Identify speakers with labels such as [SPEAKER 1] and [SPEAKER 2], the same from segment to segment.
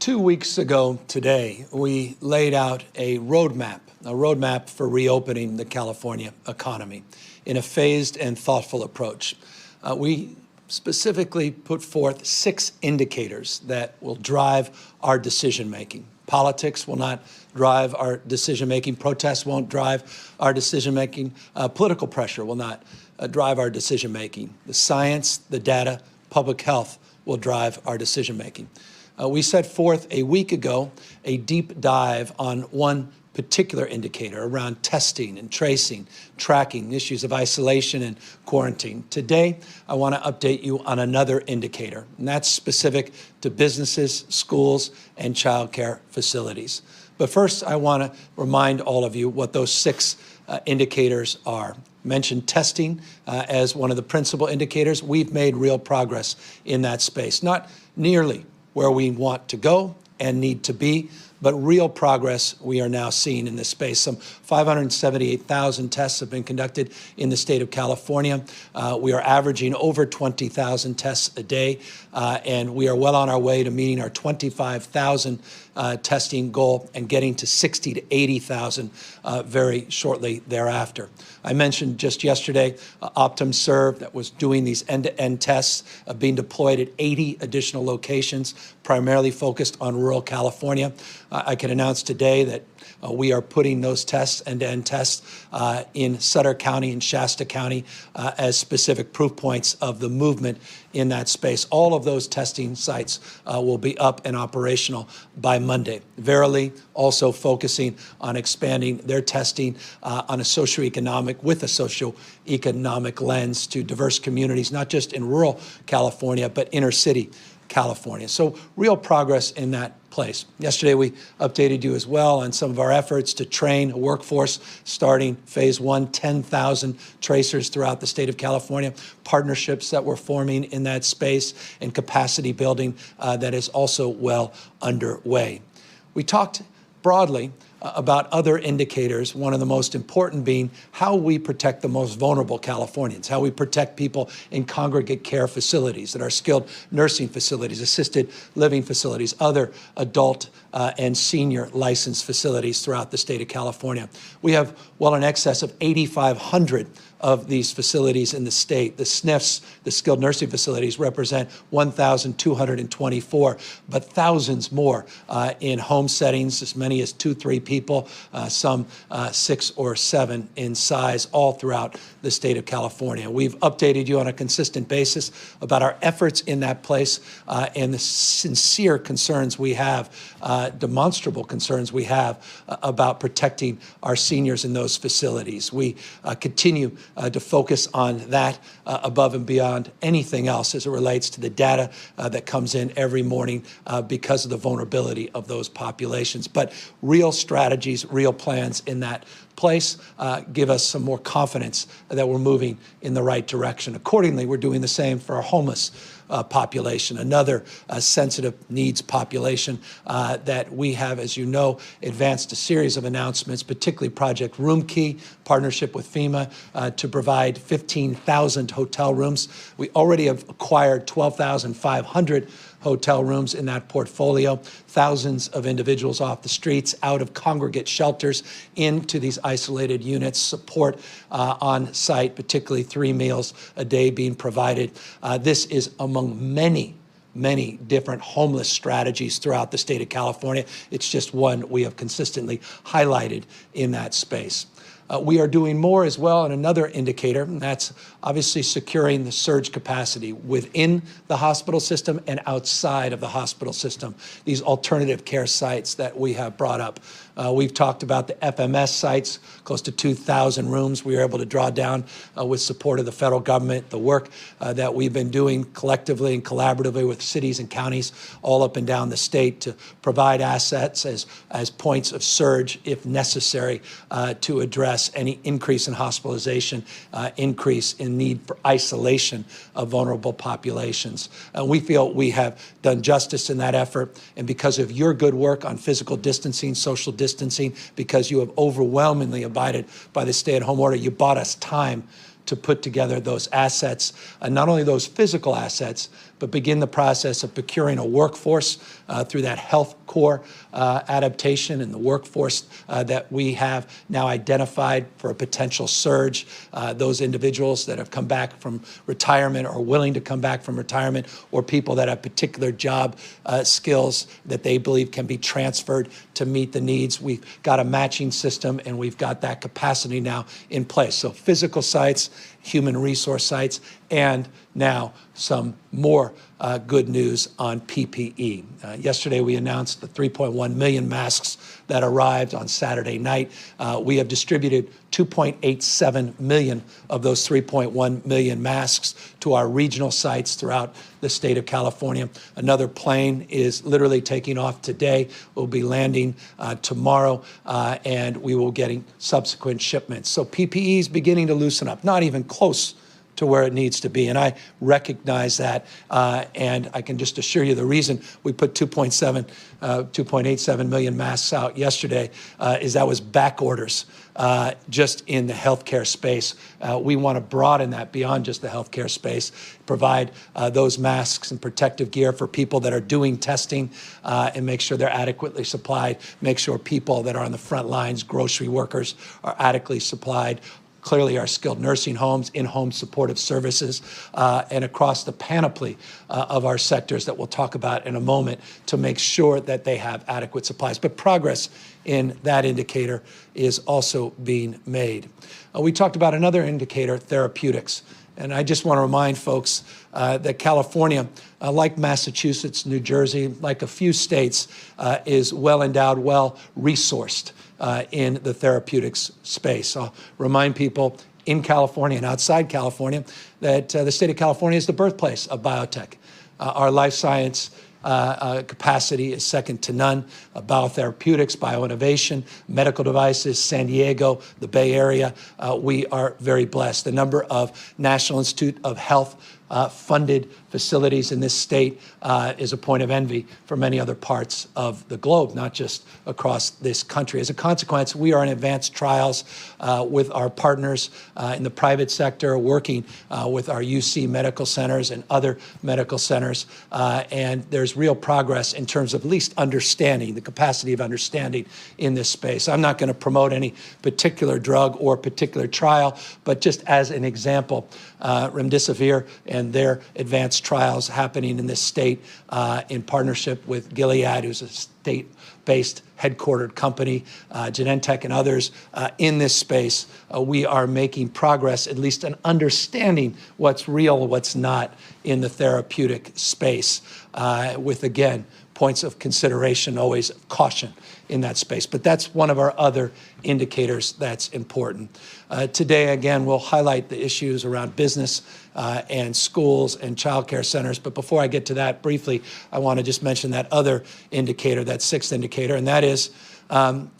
[SPEAKER 1] 2 weeks ago today, we laid out a roadmap for reopening the California economy in a phased and thoughtful approach. We specifically put forth 6 indicators that will drive our decision-making. Politics will not drive our decision-making. Protests won't drive our decision-making. Political pressure will not drive our decision-making. The science, the data, public health will drive our decision-making. We set forth a week ago a deep dive on one particular indicator around testing and tracing, tracking, issues of isolation and quarantine. Today, I want to update you on another indicator, and that's specific to businesses, schools, and childcare facilities. But first, I want to remind all of you what those 6 indicators are. Mentioned testing as one of the principal indicators. We've made real progress in that space, not nearly where we want to go and need to be, but real progress we are now seeing in this space. Some 578,000 tests have been conducted in the state of California. We are averaging over 20,000 tests a day, and we are well on our way to meeting our 25,000 testing goal and getting to 60 to 80,000 very shortly thereafter. I mentioned just yesterday OptumServe that was doing these end-to-end tests being deployed at 80 additional locations, primarily focused on rural California. I can announce today that we are putting those tests, end-to-end tests, in Sutter County and Shasta County as specific proof points of the movement in that space. All of those testing sites will be up and operational by Monday. Verily also focusing on expanding their testing on a socioeconomic, with a socioeconomic lens to diverse communities, not just in rural California, but inner city California. So real progress in that place. Yesterday, we updated you as well on some of our efforts to train a workforce starting phase 1, 10,000 tracers throughout the state of California, partnerships that we're forming in that space, and capacity building that is also well underway. We talked broadly about other indicators, one of the most important being how we protect the most vulnerable Californians, how we protect people in congregate care facilities that are skilled nursing facilities, assisted living facilities, other adult and senior licensed facilities throughout the state of California. We have well in excess of 8,500 of these facilities in the state. The SNFs, the skilled nursing facilities, represent 1,224, but thousands more in home settings, as many as 2-3 people, some 6 or 7 in size, all throughout the state of California. We've updated you on a consistent basis about our efforts in that place and the sincere concerns we have, demonstrable concerns we have about protecting our seniors in those facilities. We continue to focus on that above and beyond anything else as it relates to the data that comes in every morning because of the vulnerability of those populations. But real strategies, real plans in that place give us some more confidence that we're moving in the right direction. Accordingly, we're doing the same for our homeless population, another sensitive needs population that we have, as you know, advanced a series of announcements, particularly Project Room Key, partnership with FEMA to provide 15,000 hotel rooms. We already have acquired 12,500 hotel rooms in that portfolio, thousands of individuals off the streets, out of congregate shelters, into these isolated units, support on site, particularly 3 meals a day being provided. This is among many different homeless strategies throughout the state of California. It's just one we have consistently highlighted in that space. We are doing more as well in another indicator, and that's obviously securing the surge capacity within the hospital system and outside of the hospital system, these alternative care sites that we have brought up. We've talked about the FMS sites, close to 2,000 rooms we were able to draw down with support of the federal government, the work that we've been doing collectively and collaboratively with cities and counties all up and down the state to provide assets as points of surge, if necessary, to address any increase in hospitalization, increase in need for isolation of vulnerable populations. We feel we have done justice in that effort, and because of your good work on physical distancing, social distancing, because you have overwhelmingly abided by the stay-at-home order, you bought us time to put together those assets, not only those physical assets, but begin the process of procuring a workforce through that health core adaptation and the workforce that we have now identified for a potential surge. Those individuals that have come back from retirement or willing to come back from retirement, or people that have particular job skills that they believe can be transferred to meet the needs. We've got a matching system, and we've got that capacity now in place. So physical sites, human resource sites, and now some more good news on PPE. Yesterday, we announced the 3.1 million masks that arrived on Saturday night. We have distributed 2.87 million of those 3.1 million masks to our regional sites throughout the state of California. Another plane is literally taking off today. We'll be landing tomorrow, and we will getting subsequent shipments. So PPE is beginning to loosen up, not even close to where it needs to be. And I recognize that, and I can just assure you the reason we put 2.87 million masks out yesterday is that was back orders just in the healthcare space. We want to broaden that beyond just the healthcare space, provide those masks and protective gear for people that are doing testing, and make sure they're adequately supplied, make sure people that are on the front lines, grocery workers, are adequately supplied. Clearly, our skilled nursing homes, in-home supportive services, and across the panoply of our sectors that we'll talk about in a moment, to make sure that they have adequate supplies. But progress in that indicator is also being made. We talked about another indicator, therapeutics. And I just want to remind folks that California, like Massachusetts, New Jersey, like a few states, is well endowed, well resourced in the therapeutics space. I'll remind people in California and outside California that the state of California is the birthplace of biotech. Our life science capacity is second to none. Biotherapeutics, bioinnovation, medical devices, San Diego, the Bay Area, we are very blessed. The number of National Institute of Health funded facilities in this state is a point of envy for many other parts of the globe, not just across this country. As a consequence, we are in advanced trials with our partners in the private sector, working with our UC medical centers and other medical centers, and there's real progress in terms of at least understanding, the capacity of understanding in this space. I'm not going to promote any particular drug or particular trial, but just as an example, remdesivir and their advanced trials happening in this state in partnership with Gilead, who's a state-based headquartered company, Genentech and others in this space. We are making progress, at least in understanding what's real, what's not in the therapeutic space, with, again, points of consideration, always caution in that space. But that's one of our other indicators that's important. Today, again, we'll highlight the issues around business and schools and child care centers. But before I get to that, briefly, I want to just mention that other indicator, that sixth indicator, and that is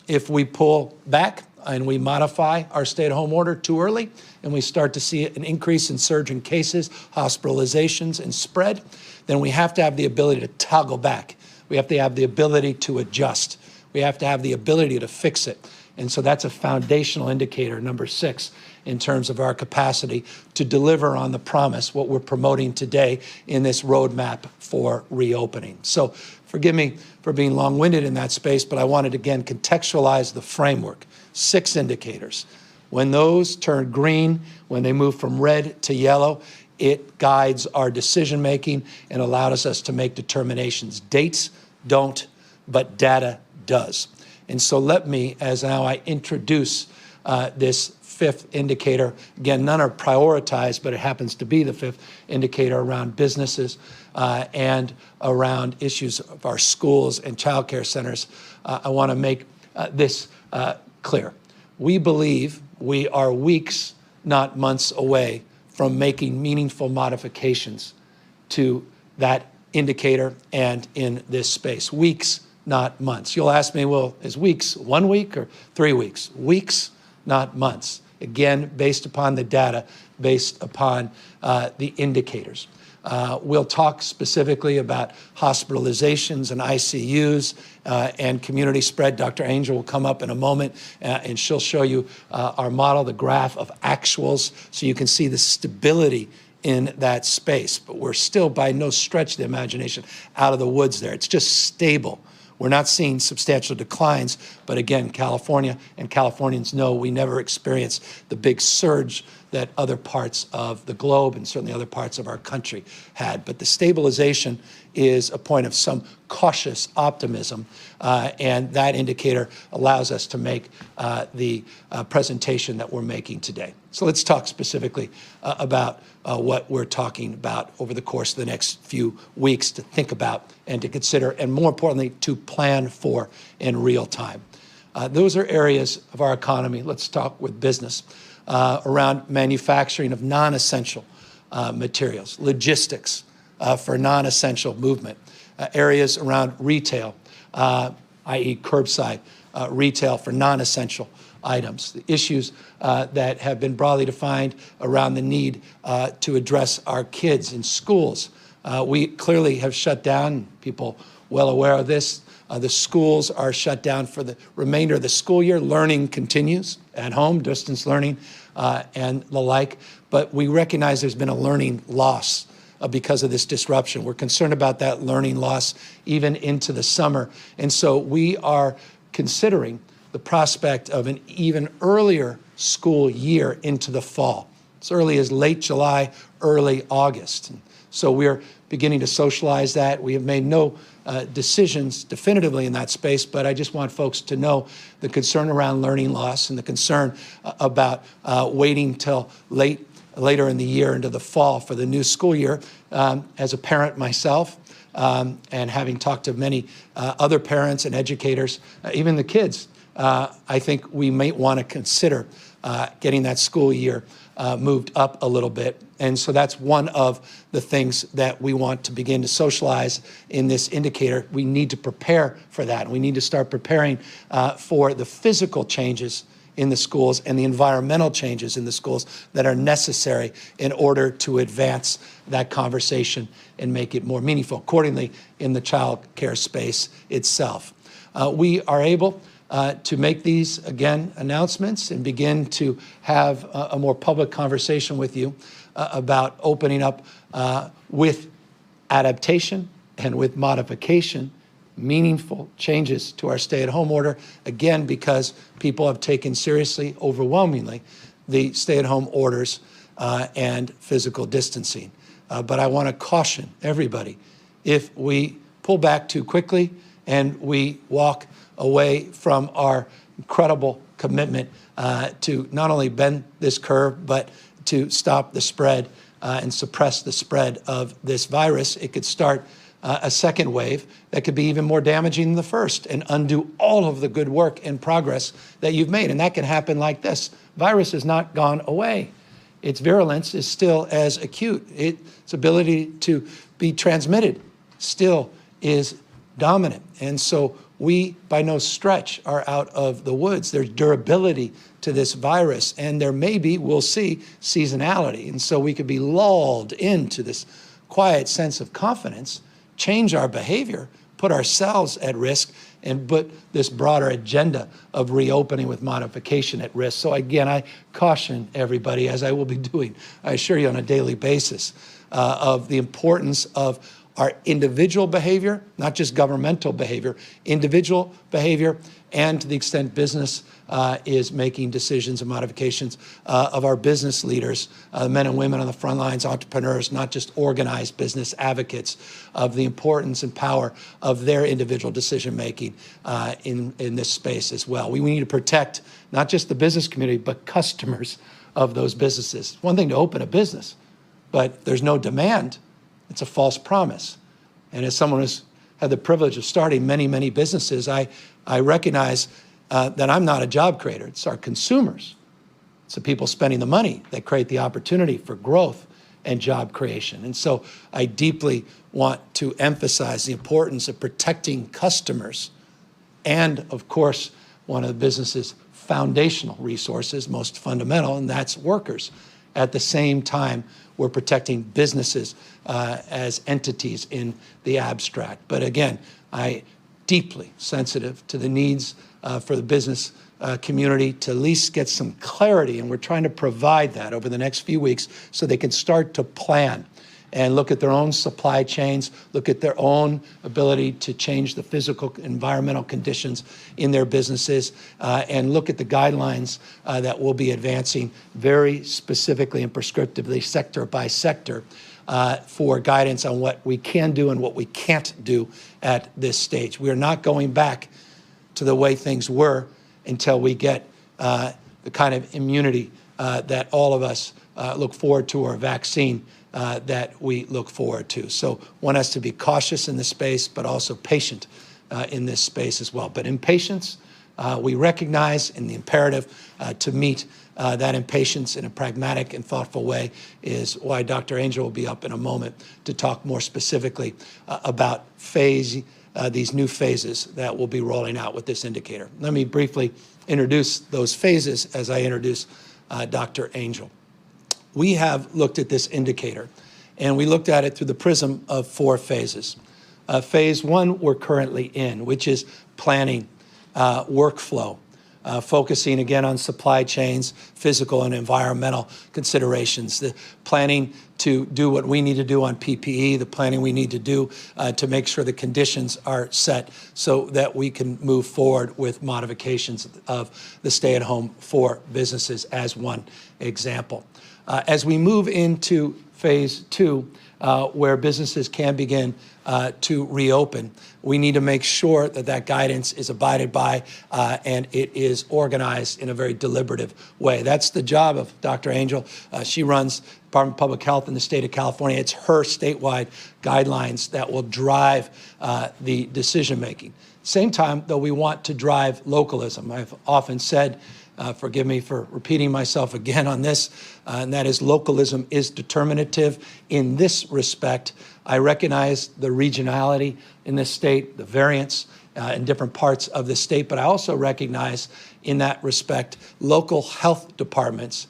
[SPEAKER 1] if we pull back and we modify our stay-at-home order too early, and we start to see an increase in surge in cases, hospitalizations, and spread, then we have to have the ability to toggle back. We have to have the ability to adjust. We have to have the ability to fix it. And so that's a foundational indicator, number 6, in terms of our capacity to deliver on the promise, what we're promoting today in this roadmap for reopening. So forgive me for being long-winded in that space, but I wanted to, again, contextualize the framework. 6 indicators. When those turn green, when they move from red to yellow, it guides our decision-making and allows us to make determinations. Dates don't, but data does. And so let me, as now I introduce this 5th indicator, again, none are prioritized, but it happens to be the 5th indicator around businesses and around issues of our schools and child care centers. I want to make this clear. We believe we are weeks, not months away from making meaningful modifications to that indicator and in this space. Weeks, not months. You'll ask me, well, is weeks 1 week or 3 weeks? Weeks, not months. Again, based upon the data, based upon the indicators. We'll talk specifically about hospitalizations and ICUs and community spread. Dr. Angel will come up in a moment and she'll show you our model, the graph of actuals, so you can see the stability in that space. But we're still, by no stretch of the imagination, out of the woods there. It's just stable. We're not seeing substantial declines, but again, California and Californians know we never experience the big surge that other parts of the globe and certainly other parts of our country had. But the stabilization is a point of some cautious optimism, and that indicator allows us to make the presentation that we're making today. So let's talk specifically about what we're talking about over the course of the next few weeks to think about and to consider, and more importantly, to plan for in real time. Those are areas of our economy. Let's talk with business around manufacturing of non-essential materials, logistics for non-essential movement, areas around retail, i.e. curbside retail for non-essential items, the issues that have been broadly defined around the need to address our kids in schools. We clearly have shut down, people well aware of this. The schools are shut down for the remainder of the school year. Learning continues at home, distance learning and the like, but we recognize there's been a learning loss because of this disruption. We're concerned about that learning loss even into the summer. And so we are considering the prospect of an even earlier school year into the fall, as early as late July, early August. And so we're beginning to socialize that. We have made no decisions definitively in that space, but I just want folks to know the concern around learning loss and the concern about waiting till later in the year into the fall for the new school year. As a parent myself, and having talked to many other parents and educators, even the kids, I think we might want to consider getting that school year moved up a little bit. And so that's one of the things that we want to begin to socialize in this indicator. We need to prepare for that. We need to start preparing for the physical changes in the schools and the environmental changes in the schools that are necessary in order to advance that conversation and make it more meaningful, accordingly, in the child care space itself. We are able to make these, again, announcements and begin to have a more public conversation with you about opening up with adaptation and with modification, meaningful changes to our stay-at-home order, again, because people have taken seriously, overwhelmingly, the stay-at-home orders and physical distancing. But I want to caution everybody, if we pull back too quickly and we walk away from our incredible commitment to not only bend this curve, but to stop the spread and suppress the spread of this virus, it could start a second wave that could be even more damaging than the first and undo all of the good work and progress that you've made. And that can happen like this. Virus has not gone away. Its virulence is still as acute. Its ability to be transmitted still is dominant. And so we, by no stretch, are out of the woods. There's durability to this virus, and there may be, we'll see, seasonality. And so we could be lulled into this quiet sense of confidence, change our behavior, put ourselves at risk, and put this broader agenda of reopening with modification at risk. So again, I caution everybody, as I will be doing, I assure you on a daily basis, of the importance of our individual behavior, not just governmental behavior, individual behavior, and to the extent business is making decisions and modifications of our business leaders, men and women on the front lines, entrepreneurs, not just organized business advocates, of the importance and power of their individual decision-making in this space as well. We need to protect not just the business community, but customers of those businesses. One thing to open a business, but there's no demand. It's a false promise. And as someone who's had the privilege of starting many, many businesses, I recognize that I'm not a job creator. It's our consumers. It's the people spending the money that create the opportunity for growth and job creation. And so I deeply want to emphasize the importance of protecting customers and, of course, one of the business's foundational resources, most fundamental, and that's workers. At the same time, we're protecting businesses as entities in the abstract. But again, I deeply sensitive to the needs for the business community to at least get some clarity, and we're trying to provide that over the next few weeks so they can start to plan and look at their own supply chains, look at their own ability to change the physical environmental conditions in their businesses, and look at the guidelines that we'll be advancing very specifically and prescriptively, sector by sector, for guidance on what we can do and what we can't do at this stage. We are not going back to the way things were until we get the kind of immunity that all of us look forward to, or a vaccine that we look forward to. So one has to be cautious in this space, but also patient in this space as well. But impatience, we recognize, in the imperative to meet that impatience in a pragmatic and thoughtful way is why Dr. Angel will be up in a moment to talk more specifically about these new phases that we'll be rolling out with this indicator. Let me briefly introduce those phases as I introduce Dr. Angel. We have looked at this indicator, and we looked at it through the prism of 4 phases. Phase 1 we're currently in, which is planning, workflow, focusing again on supply chains, physical and environmental considerations, the planning to do what we need to do on PPE, the planning we need to do to make sure the conditions are set so that we can move forward with modifications of the stay-at-home for businesses as one example. As we move into phase 2, where businesses can begin to reopen, we need to make sure that that guidance is abided by and it is organized in a very deliberative way. That's the job of Dr. Angel. She runs Department of Public Health in the state of California. It's her statewide guidelines that will drive the decision-making. Same time, though, we want to drive localism. I've often said, forgive me for repeating myself again on this, and that is localism is determinative. In this respect, I recognize the regionality in this state, the variance in different parts of the state, but I also recognize in that respect, local health departments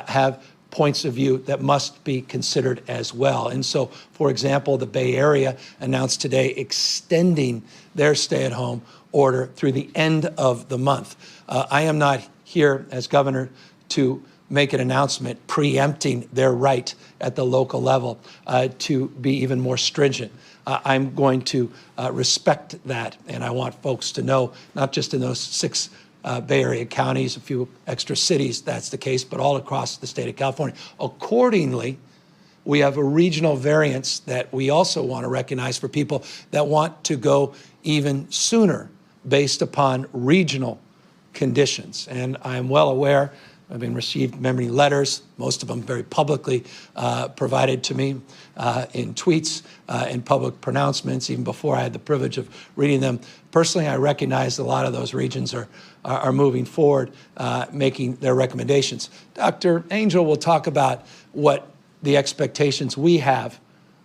[SPEAKER 1] have points of view that must be considered as well. And so, for example, the Bay Area announced today extending their stay-at-home order through the end of the month. I am not here as governor to make an announcement preempting their right at the local level to be even more stringent. I'm going to respect that, and I want folks to know, not just in those 6 Bay Area counties, a few extra cities, that's the case, but all across the state of California. Accordingly, we have a regional variance that we also want to recognize for people that want to go even sooner based upon regional conditions. And I'm well aware, I've been received many letters, most of them very publicly provided to me in tweets, in public pronouncements, even before I had the privilege of reading them. Personally, I recognize a lot of those regions are moving forward, making their recommendations. Dr. Angel will talk about what the expectations we have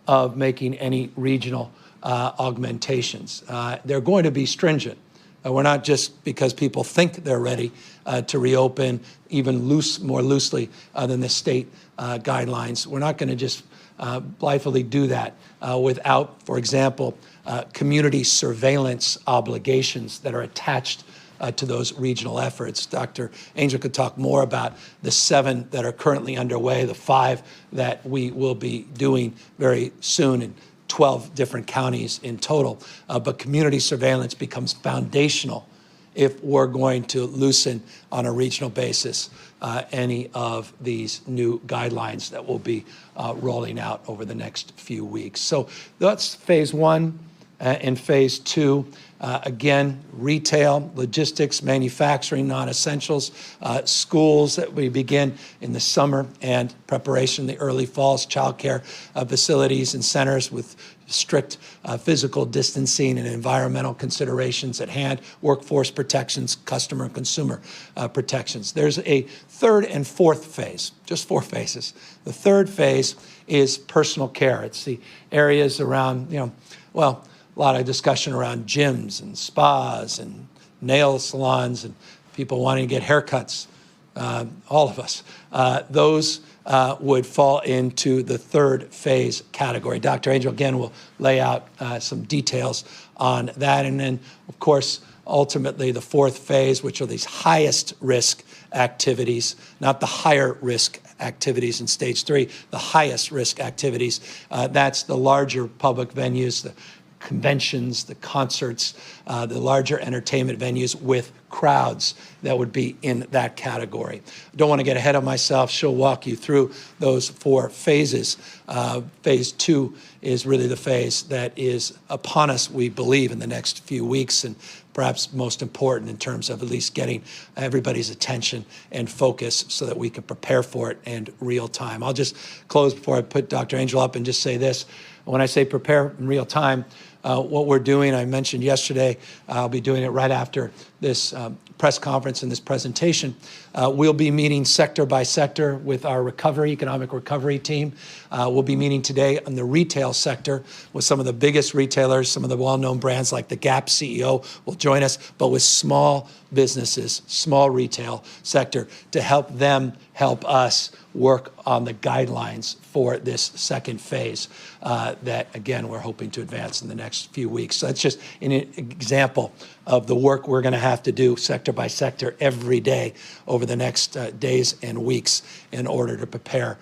[SPEAKER 1] of making any regional augmentations. They're going to be stringent. We're not just because people think they're ready to reopen even more loosely than the state guidelines. We're not going to just blithely do that without, for example, community surveillance obligations that are attached to those regional efforts. Dr. Angel could talk more about the 7 that are currently underway, the 5 that we will be doing very soon, and 12 different counties in total. But community surveillance becomes foundational if we're going to loosen on a regional basis any of these new guidelines that will be rolling out over the next few weeks. So that's phase 1 and phase 2. Again, retail, logistics, manufacturing, non-essentials, schools that we begin in the summer and preparation, the early falls, childcare facilities and centers with strict physical distancing and environmental considerations at hand, workforce protections, customer and consumer protections. There's a 3rd and 4th phase, just 4 phases. The 3rd phase is personal care. It's the areas around, a lot of discussion around gyms and spas and nail salons and people wanting to get haircuts, all of us. Those would fall into the third phase category. Dr. Angel, again, will lay out some details on that. And then, of course, ultimately the fourth phase, which are these highest risk activities, not the higher risk activities in stage 3, the highest risk activities. That's the larger public venues, the conventions, the concerts, the larger entertainment venues with crowds that would be in that category. Don't want to get ahead of myself. She'll walk you through those 4 phases. Phase 2 is really the phase that is upon us, we believe, in the next few weeks, and perhaps most important in terms of at least getting everybody's attention and focus so that we can prepare for it in real time. I'll just close before I put Dr. Angel up and just say this. When I say prepare in real time, what we're doing, I mentioned yesterday, I'll be doing it right after this press conference and this presentation. We'll be meeting sector by sector with our economic recovery team. We'll be meeting today on the retail sector with some of the biggest retailers, some of the well-known brands like the Gap CEO will join us, but with small businesses, small retail sector, to help them help us work on the guidelines for this second phase that, again, we're hoping to advance in the next few weeks. So that's just an example of the work we're going to have to do sector by sector every day over the next days and weeks in order to prepare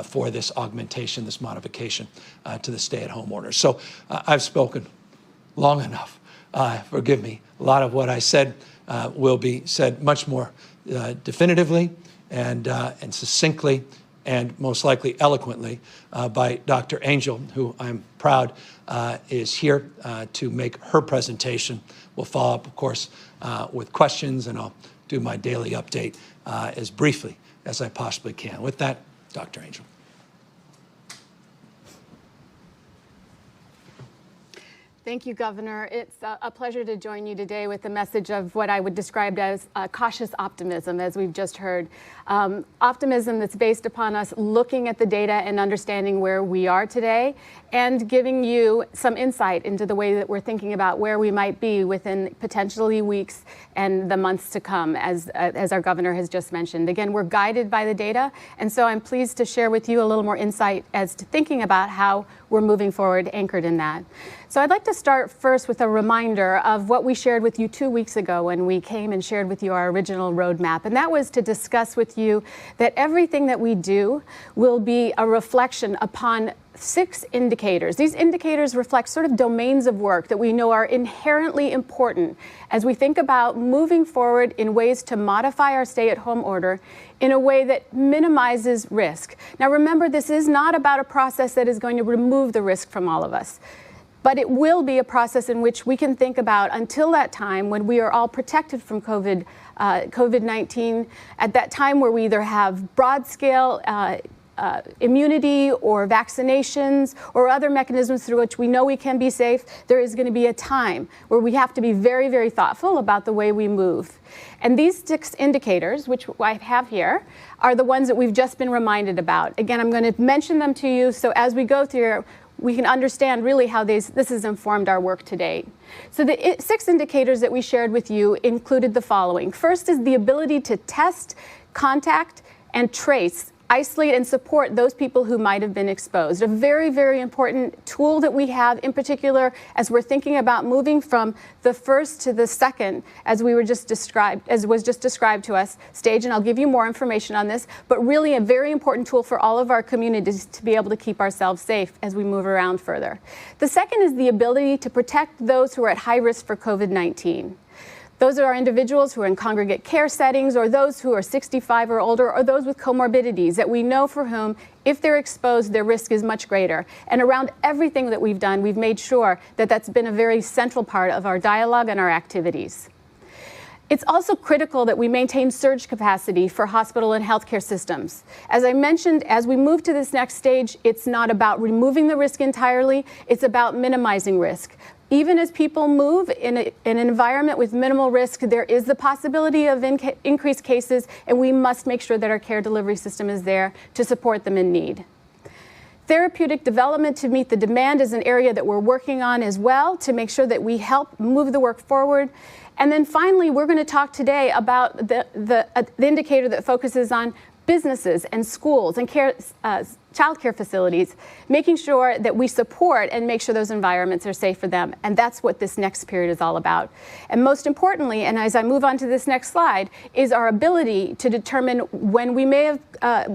[SPEAKER 1] for this augmentation, this modification to the stay-at-home orders. So I've spoken long enough. Forgive me. A lot of what I said will be said much more definitively and succinctly and most likely eloquently by Dr. Angel, who I'm proud is here to make her presentation. We'll follow up, of course, with questions, and I'll do my daily update as briefly as I possibly can. With that, Dr. Angel.
[SPEAKER 2] Thank you, Governor. It's a pleasure to join you today with a message of what I would describe as cautious optimism, as we've just heard. Optimism that's based upon us looking at the data and understanding where we are today and giving you some insight into the way that we're thinking about where we might be within potentially weeks and the months to come, as our governor has just mentioned. Again, we're guided by the data, and so I'm pleased to share with you a little more insight as to thinking about how we're moving forward anchored in that. So I'd like to start first with a reminder of what we shared with you 2 weeks ago when we came and shared with you our original roadmap. And that was to discuss with you that everything that we do will be a reflection upon 6 indicators. These indicators reflect sort of domains of work that we know are inherently important as we think about moving forward in ways to modify our stay-at-home order in a way that minimizes risk. Now remember, this is not about a process that is going to remove the risk from all of us, but it will be a process in which we can think about until that time when we are all protected from COVID-19, at that time where we either have broad-scale immunity or vaccinations or other mechanisms through which we know we can be safe. There is going to be a time where we have to be very, very thoughtful about the way we move. And these 6 indicators, which I have here, are the ones that we've just been reminded about. Again, I'm going to mention them to you so as we go through, we can understand really how this has informed our work to date. So the 6 indicators that we shared with you included the following. First is the ability to test, contact, and trace, isolate and support those people who might have been exposed. A very, very important tool that we have, in particular, as we're thinking about moving from the first to the second, as was just described to us, stage, and I'll give you more information on this, but really a very important tool for all of our communities to be able to keep ourselves safe as we move around further. The second is the ability to protect those who are at high risk for COVID-19. Those are individuals who are in congregate care settings, or those who are 65 or older, or those with comorbidities that we know for whom, if they're exposed, their risk is much greater. And around everything that we've done, we've made sure that that's been a very central part of our dialogue and our activities. It's also critical that we maintain surge capacity for hospital and healthcare systems. As I mentioned, as we move to this next stage, it's not about removing the risk entirely, it's about minimizing risk. Even as people move in an environment with minimal risk, there is the possibility of increased cases, and we must make sure that our care delivery system is there to support them in need. Therapeutic development to meet the demand is an area that we're working on as well to make sure that we help move the work forward. And then finally, we're going to talk today about the indicator that focuses on businesses and schools and child care facilities, making sure that we support and make sure those environments are safe for them. And that's what this next period is all about. And most importantly, and as I move on to this next slide, is our ability to determine when we may have,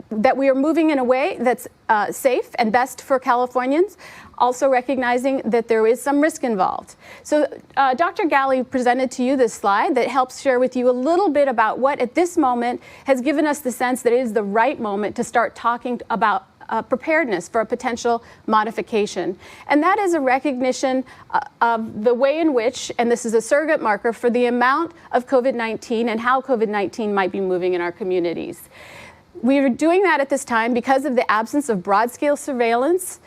[SPEAKER 2] that we are moving in a way that's safe and best for Californians, also recognizing that there is some risk involved. So Dr. Galley presented to you this slide that helps share with you a little bit about what at this moment has given us the sense that it is the right moment to start talking about preparedness for a potential modification. And that is a recognition of the way in which, and this is a surrogate marker for the amount of COVID-19 and how COVID-19 might be moving in our communities. We are doing that at this time because of the absence of broad-scale surveillance.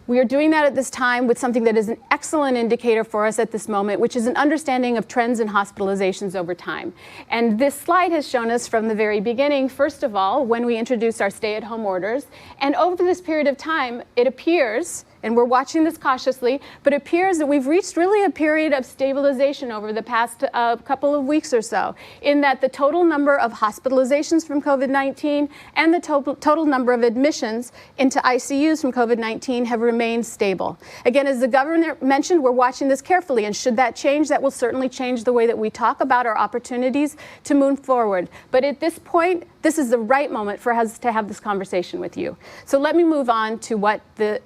[SPEAKER 2] We are doing that at this time with something that is an excellent indicator for us at this moment, which is an understanding of trends in hospitalizations over time. And this slide has shown us from the very beginning, first of all, when we introduced our stay-at-home orders. And over this period of time, it appears, and we're watching this cautiously, but it appears that we've reached really a period of stabilization over the past couple of weeks or so, in that the total number of hospitalizations from COVID-19 and the total number of admissions into ICUs from COVID-19 have remained stable. Again, as the governor mentioned, we're watching this carefully, and should that change, that will certainly change the way that we talk about our opportunities to move forward. But at this point, this is the right moment for us to have this conversation with you. So let me move on to what the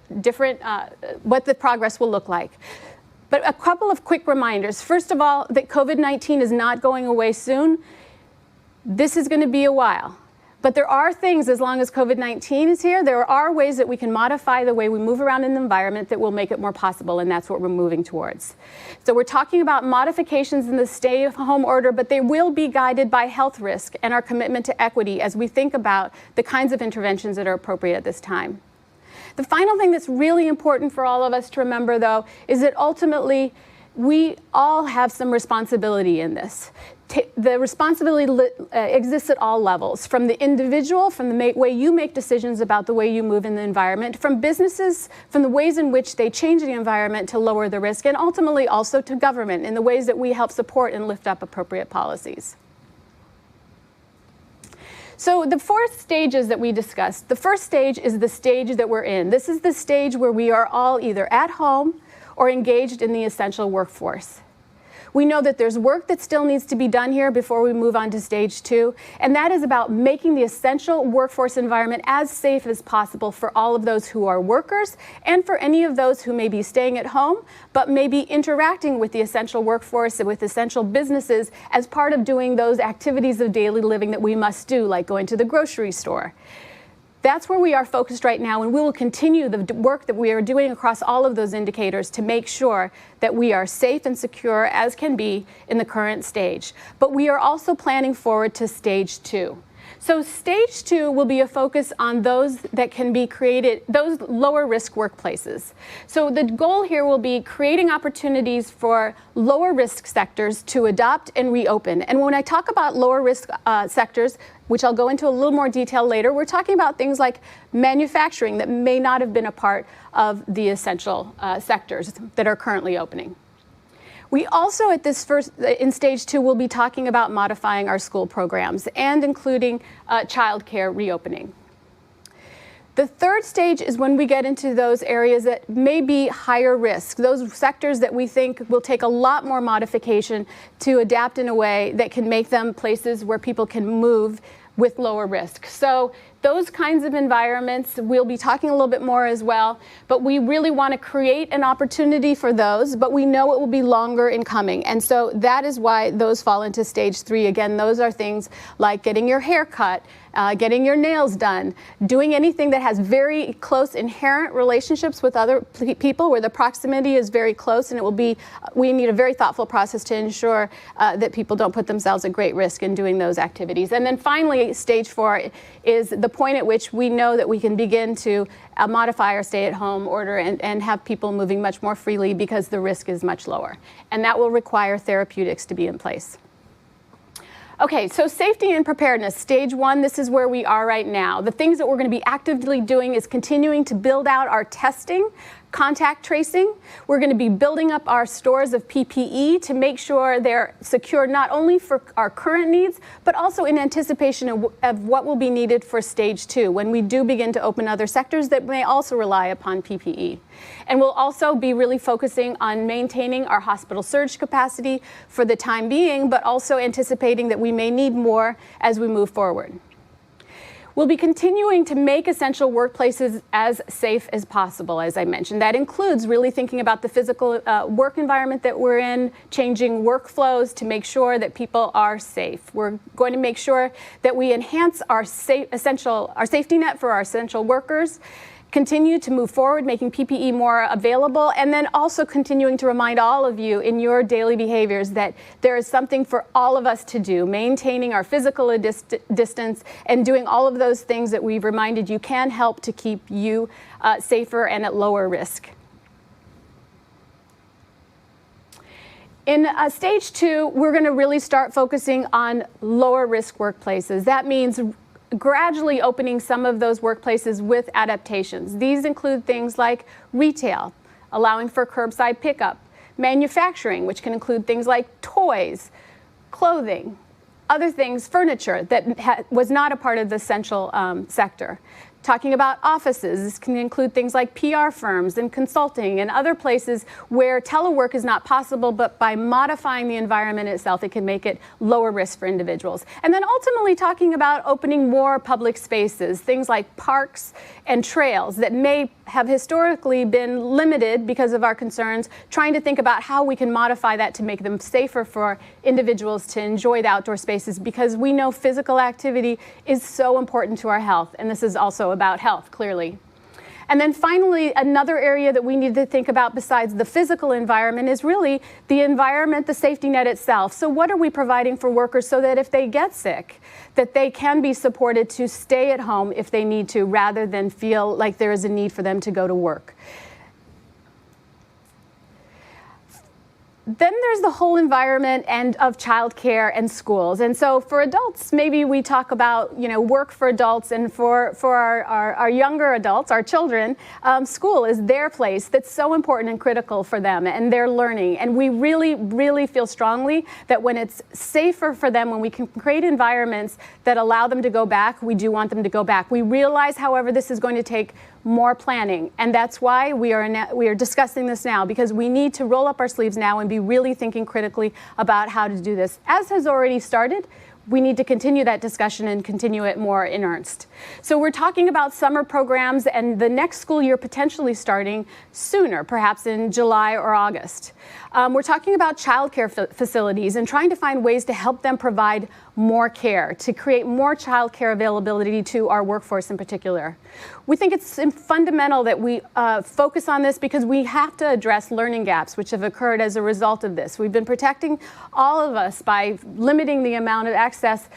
[SPEAKER 2] what the progress will look like. But a couple of quick reminders. First of all, that COVID-19 is not going away soon. This is going to be a while. But there are things, as long as COVID-19 is here, there are ways that we can modify the way we move around in the environment that will make it more possible, and that's what we're moving towards. So we're talking about modifications in the stay-at-home order, but they will be guided by health risk and our commitment to equity as we think about the kinds of interventions that are appropriate at this time. The final thing that's really important for all of us to remember, though, is that ultimately we all have some responsibility in this. The responsibility exists at all levels, from the individual, from the way you make decisions about the way you move in the environment, from businesses, from the ways in which they change the environment to lower the risk, and ultimately also to government in the ways that we help support and lift up appropriate policies. So the 4 stages that we discussed, the first stage is the stage that we're in. This is the stage where we are all either at home or engaged in the essential workforce. We know that there's work that still needs to be done here before we move on to stage 2, and that is about making the essential workforce environment as safe as possible for all of those who are workers and for any of those who may be staying at home but may be interacting with the essential workforce and with essential businesses as part of doing those activities of daily living that we must do, like going to the grocery store. That's where we are focused right now, and we will continue the work that we are doing across all of those indicators to make sure that we are safe and secure as can be in the current stage. But we are also planning forward to stage 2. So stage 2 will be a focus on those that can be created, those lower risk workplaces. So the goal here will be creating opportunities for lower risk sectors to adopt and reopen. And when I talk about lower risk sectors, which I'll go into a little more detail later, we're talking about things like manufacturing that may not have been a part of the essential sectors that are currently opening. We also in stage 2 will be talking about modifying our school programs and including child care reopening. The third stage is when we get into those areas that may be higher risk, those sectors that we think will take a lot more modification to adapt in a way that can make them places where people can move with lower risk. So those kinds of environments, we'll be talking a little bit more as well, but we really want to create an opportunity for those, but we know it will be longer in coming. And so that is why those fall into stage 3. Again, those are things like getting your hair cut, getting your nails done, doing anything that has very close inherent relationships with other people where the proximity is very close, and it will be, we need a very thoughtful process to ensure that people don't put themselves at great risk in doing those activities. And then finally, stage 4 is the point at which we know that we can begin to modify our stay-at-home order and have people moving much more freely because the risk is much lower. And that will require therapeutics to be in place. Okay, so safety and preparedness, stage one, this is where we are right now. The things that we're going to be actively doing is continuing to build out our testing, contact tracing. We're going to be building up our stores of PPE to make sure they're secure not only for our current needs, but also in anticipation of what will be needed for stage two, when we do begin to open other sectors that may also rely upon PPE. And we'll also be really focusing on maintaining our hospital surge capacity for the time being, but also anticipating that we may need more as we move forward. We'll be continuing to make essential workplaces as safe as possible, as I mentioned. That includes really thinking about the physical work environment that we're in, changing workflows to make sure that people are safe. We're going to make sure that we enhance our safety net for our essential workers, continue to move forward, making PPE more available, and then also continuing to remind all of you in your daily behaviors that there is something for all of us to do, maintaining our physical distance and doing all of those things that we've reminded you can help to keep you safer and at lower risk. In stage two, we're going to really start focusing on lower risk workplaces. That means gradually opening some of those workplaces with adaptations. These include things like retail, allowing for curbside pickup, manufacturing, which can include things like toys, clothing, other things, furniture that was not a part of the essential sector. Talking about offices, this can include things like PR firms and consulting and other places where telework is not possible, but by modifying the environment itself, it can make it lower risk for individuals. And then ultimately talking about opening more public spaces, things like parks and trails that may have historically been limited because of our concerns, trying to think about how we can modify that to make them safer for individuals to enjoy the outdoor spaces, because we know physical activity is so important to our health, and this is also about health, clearly. And then finally, another area that we need to think about besides the physical environment is really the environment, the safety net itself. So what are we providing for workers so that if they get sick, that they can be supported to stay at home if they need to, rather than feel like there is a need for them to go to work? Then there's the whole environment and of childcare and schools. And so for adults, maybe we talk about, work for adults, and for our younger adults, our children, school is their place that's so important and critical for them and their learning. And we really, really feel strongly that when it's safer for them, when we can create environments that allow them to go back, we do want them to go back. We realize, however, this is going to take more planning, and that's why we are discussing this now, because we need to roll up our sleeves now and be really thinking critically about how to do this. As has already started, we need to continue that discussion and continue it more in earnest. So we're talking about summer programs and the next school year potentially starting sooner, perhaps in July or August. We're talking about childcare facilities and trying to find ways to help them provide more care, to create more childcare availability to our workforce in particular. We think it's fundamental that we focus on this because we have to address learning gaps which have occurred as a result of this. We've been protecting all of us by limiting the amount of access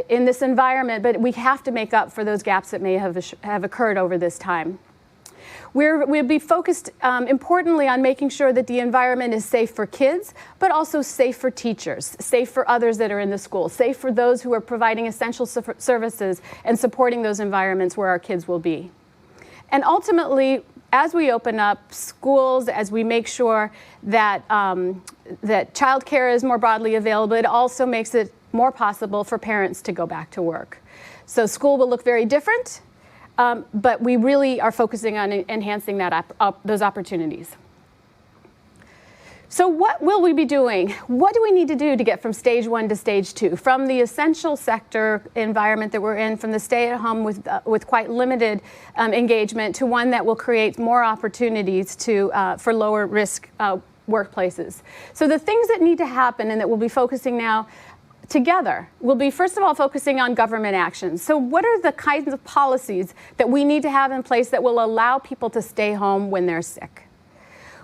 [SPEAKER 2] in this environment, but we have to make up for those gaps that may have occurred over this time. We'll be focused importantly on making sure that the environment is safe for kids, but also safe for teachers, safe for others that are in the school, safe for those who are providing essential services and supporting those environments where our kids will be. And ultimately, as we open up schools, as we make sure that, that childcare is more broadly available, it also makes it more possible for parents to go back to work. So school will look very different. But we really are focusing on enhancing those opportunities. So what will we be doing? What do we need to do to get from stage one to stage two? From the essential sector environment that we're in, from the stay-at-home with quite limited engagement, to one that will create more opportunities for lower risk workplaces. So the things that need to happen and that we'll be focusing now together, we'll be first of all focusing on government actions. So what are the kinds of policies that we need to have in place that will allow people to stay home when they're sick?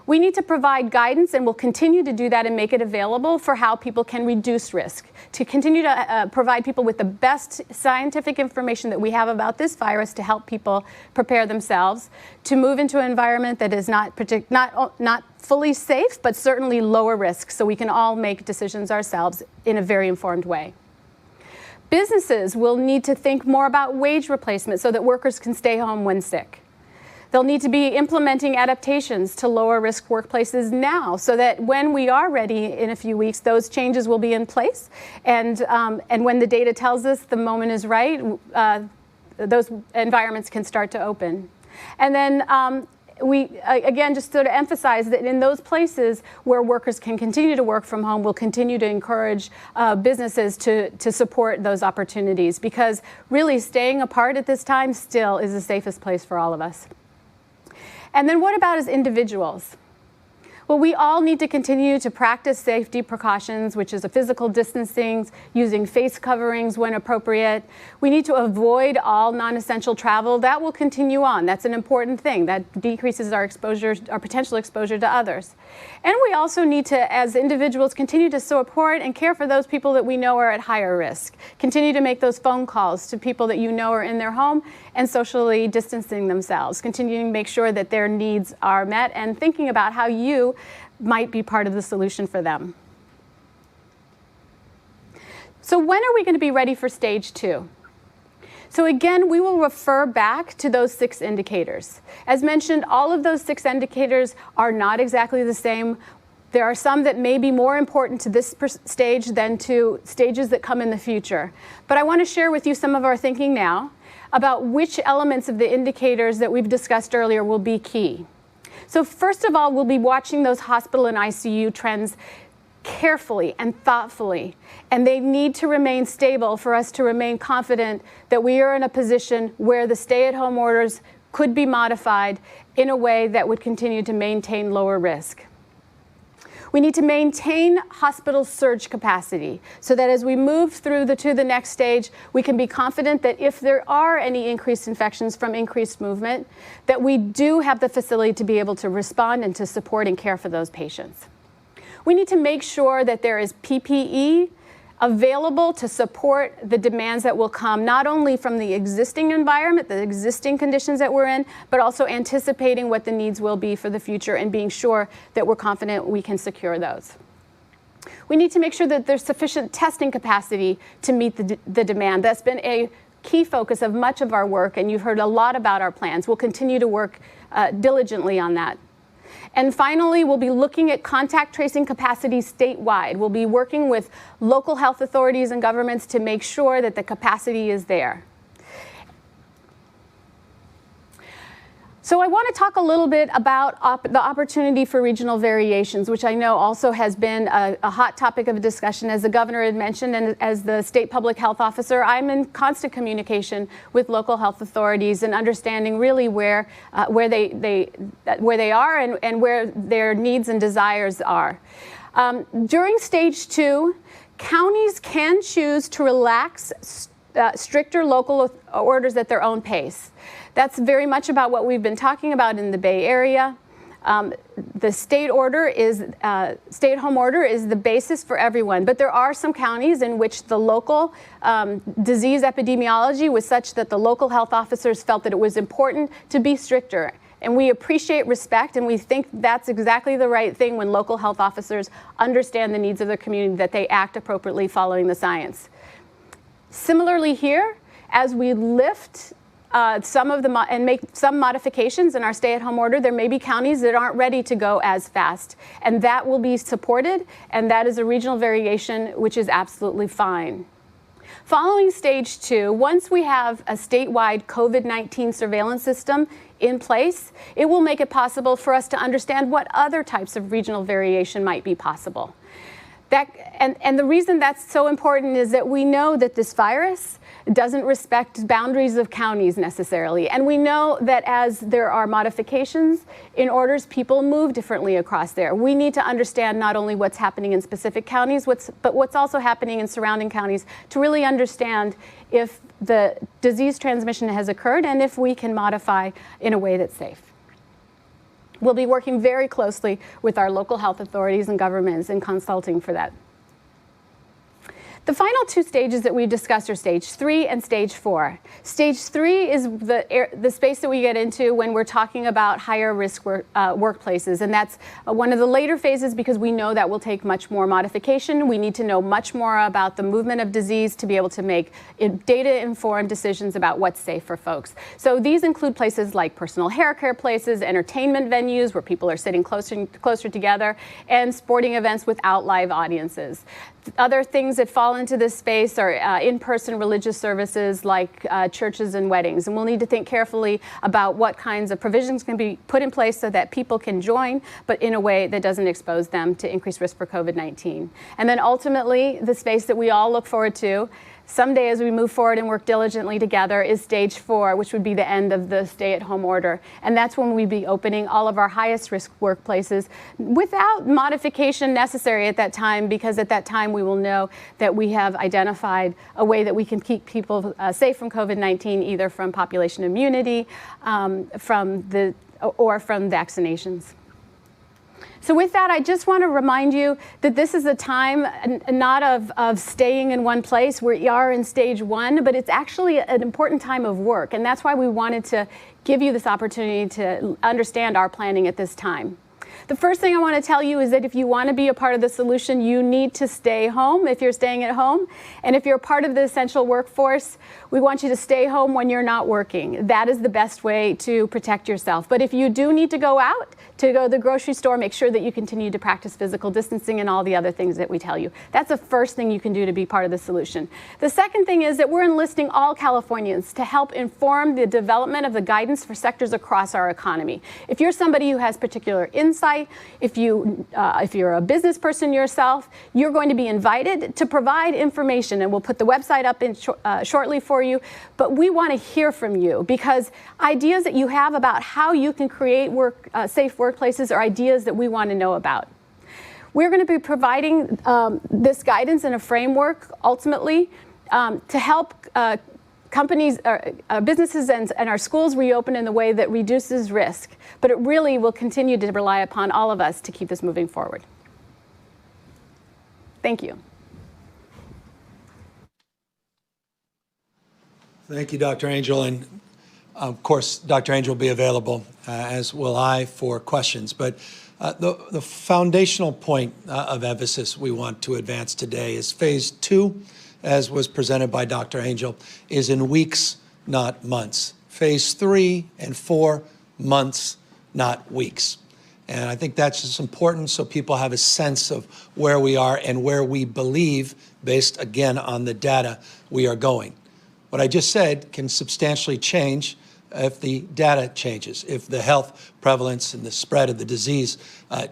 [SPEAKER 2] We need to provide guidance, and we'll continue to do that and make it available for how people can reduce risk, to continue to provide people with the best scientific information that we have about this virus to help people prepare themselves, to move into an environment that is not fully safe, but certainly lower risk, so we can all make decisions ourselves in a very informed way. Businesses will need to think more about wage replacement so that workers can stay home when sick. They'll need to be implementing adaptations to lower risk workplaces now so that when we are ready in a few weeks, those changes will be in place. And when the data tells us the moment is right, those environments can start to open. And then we, again, just sort of emphasize that in those places where workers can continue to work from home, we'll continue to encourage businesses to support those opportunities, because really staying apart at this time still is the safest place for all of us. And then what about as individuals? Well, we all need to continue to practice safety precautions, which is a physical distancing, using face coverings when appropriate. We need to avoid all non-essential travel. That will continue on. That's an important thing. That decreases our exposure, our potential exposure to others. And we also need to, as individuals, continue to support and care for those people that we know are at higher risk. Continue to make those phone calls to people that you know are in their home and socially distancing themselves. Continuing to make sure that their needs are met and thinking about how you might be part of the solution for them. So when are we going to be ready for stage 2? So again, we will refer back to those 6 indicators. As mentioned, all of those 6 indicators are not exactly the same. There are some that may be more important to this stage than to stages that come in the future. But I want to share with you some of our thinking now about which elements of the indicators that we've discussed earlier will be key. So first of all, we'll be watching those hospital and ICU trends carefully and thoughtfully, and they need to remain stable for us to remain confident that we are in a position where the stay-at-home orders could be modified in a way that would continue to maintain lower risk. We need to maintain hospital surge capacity so that as we move through to the next stage, we can be confident that if there are any increased infections from increased movement, that we do have the facility to be able to respond and to support and care for those patients. We need to make sure that there is PPE available to support the demands that will come, not only from the existing environment, the existing conditions that we're in, but also anticipating what the needs will be for the future and being sure that we're confident we can secure those. We need to make sure that there's sufficient testing capacity to meet the demand. That's been a key focus of much of our work, and you've heard a lot about our plans. We'll continue to work diligently on that. And finally, we'll be looking at contact tracing capacity statewide. We'll be working with local health authorities and governments to make sure that the capacity is there. So I want to talk a little bit about the opportunity for regional variations, which I know also has been a hot topic of discussion, as the governor had mentioned, and as the state public health officer, I'm in constant communication with local health authorities and understanding really where they are and where their needs and desires are. During stage 2, counties can choose to relax stricter local orders at their own pace. That's very much about what we've been talking about in the Bay Area. The state order is, stay-at-home order is the basis for everyone, but there are some counties in which the local disease epidemiology was such that the local health officers felt that it was important to be stricter. And we appreciate respect, and we think that's exactly the right thing when local health officers understand the needs of their community, that they act appropriately following the science. Similarly here, as we lift and make some modifications in our stay-at-home order, there may be counties that aren't ready to go as fast, and that will be supported, and that is a regional variation, which is absolutely fine. Following stage 2, once we have a statewide COVID-19 surveillance system in place, it will make it possible for us to understand what other types of regional variation might be possible. And the reason that's so important is that we know that this virus doesn't respect boundaries of counties necessarily. And we know that as there are modifications in orders, people move differently across there. We need to understand not only what's happening in specific counties, but what's also happening in surrounding counties to really understand if the disease transmission has occurred and if we can modify in a way that's safe. We'll be working very closely with our local health authorities and governments and consulting for that. The final two stages that we've discussed are stage 3 and stage 4. Stage 3 is the space that we get into when we're talking about higher risk workplaces. And that's one of the later phases because we know that will take much more modification. We need to know much more about the movement of disease to be able to make data-informed decisions about what's safe for folks. So these include places like personal hair care places, entertainment venues where people are sitting closer together, and sporting events without live audiences. Other things that fall into this space are in-person religious services like churches and weddings. And we'll need to think carefully about what kinds of provisions can be put in place so that people can join, but in a way that doesn't expose them to increased risk for COVID-19. And then ultimately, the space that we all look forward to someday as we move forward and work diligently together is stage 4, which would be the end of the stay-at-home order. And that's when we'd be opening all of our highest risk workplaces without modification necessary at that time, because at that time we will know that we have identified a way that we can keep people safe from COVID-19, either from population immunity or from vaccinations. So with that, I just want to remind you that this is a time not of staying in one place. We are in stage 1, but it's actually an important time of work. And that's why we wanted to give you this opportunity to understand our planning at this time. The first thing I want to tell you is that if you want to be a part of the solution, you need to stay home if you're staying at home. And if you're part of the essential workforce, we want you to stay home when you're not working. That is the best way to protect yourself. But if you do need to go out, to go to the grocery store, make sure that you continue to practice physical distancing and all the other things that we tell you. That's the first thing you can do to be part of the solution. The second thing is that we're enlisting all Californians to help inform the development of the guidance for sectors across our economy. If you're somebody who has particular insight, if you're a business person yourself, you're going to be invited to provide information, and we'll put the website up shortly for you. But we want to hear from you, because ideas that you have about how you can create safe workplaces are ideas that we want to know about. We're going to be providing this guidance and a framework ultimately to help companies, businesses and our schools reopen in the way that reduces risk. But it really will continue to rely upon all of us to keep this moving forward. Thank you.
[SPEAKER 1] Thank you, Dr. Angel. And of course, Dr. Angel will be available, as will I, for questions. But the foundational point of emphasis we want to advance today is phase 2, as was presented by Dr. Angel, is in weeks, not months. Phase 3 and 4, months, not weeks. And I think that's just important so people have a sense of where we are and where we believe, based again on the data, we are going. What I just said can substantially change if the data changes, if the health prevalence and the spread of the disease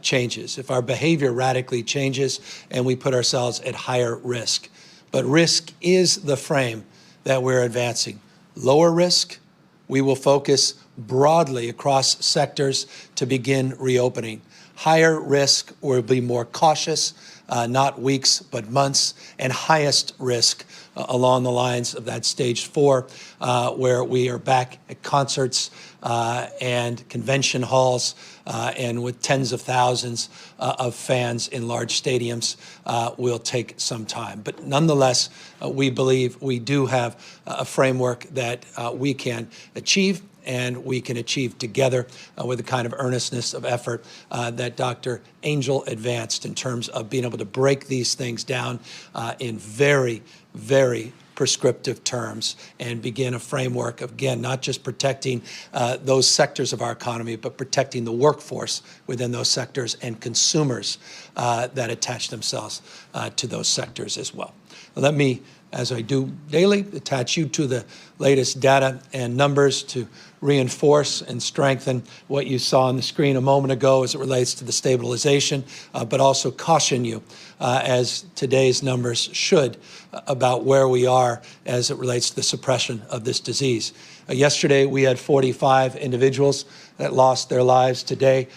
[SPEAKER 1] changes, if our behavior radically changes and we put ourselves at higher risk. But risk is the frame that we're advancing. Lower risk, we will focus broadly across sectors to begin reopening. Higher risk, we'll be more cautious, not weeks, but months. And highest risk along the lines of that stage 4, where we are back at concerts and convention halls and with tens of thousands of fans in large stadiums, will take some time. But nonetheless, we believe we do have a framework that we can achieve, and we can achieve together with the kind of earnestness of effort that Dr. Angel advanced in terms of being able to break these things down in very, very prescriptive terms and begin a framework of, again, not just protecting those sectors of our economy, but protecting the workforce within those sectors and consumers that attach themselves to those sectors as well. Let me, as I do daily, attach you to the latest data and numbers to reinforce and strengthen what you saw on the screen a moment ago as it relates to the stabilization, but also caution you, as today's numbers should, about where we are as it relates to the suppression of this disease. Yesterday, we had 45 individuals that lost their lives. Today,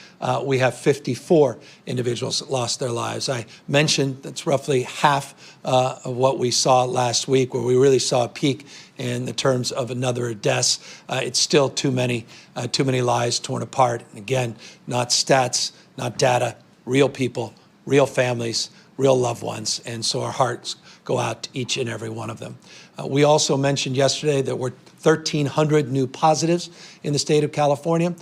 [SPEAKER 1] we have 54 individuals that lost their lives. I mentioned that's roughly half of what we saw last week, where we really saw a peak in the terms of another deaths. It's still too many lives torn apart. And again, not stats, not data, real people, real families real loved ones. And so our hearts go out to each and every one of them. We also mentioned yesterday that we're 1,300 new positives in the state of California.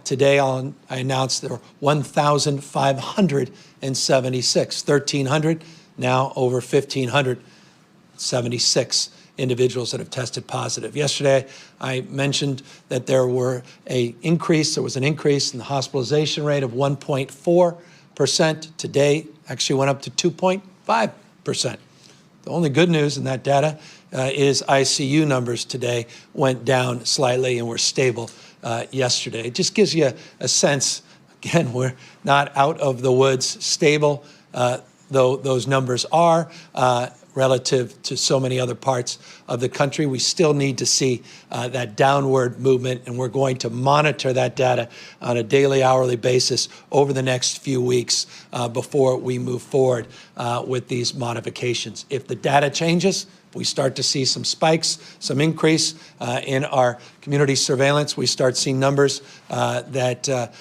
[SPEAKER 1] Today, I announced there were 1,576. 1,300, now over 1,576 individuals that have tested positive. Yesterday, I mentioned that there was an increase in the hospitalization rate of 1.4%. Today, actually went up to 2.5%. The only good news in that data is ICU numbers today went down slightly and were stable yesterday. It just gives you a sense, again, we're not out of the woods, stable, though those numbers are relative to so many other parts of the country. We still need to see that downward movement, and we're going to monitor that data on a daily, hourly basis over the next few weeks before we move forward with these modifications. If the data changes, we start to see some spikes, some increase in our community surveillance, we start seeing numbers that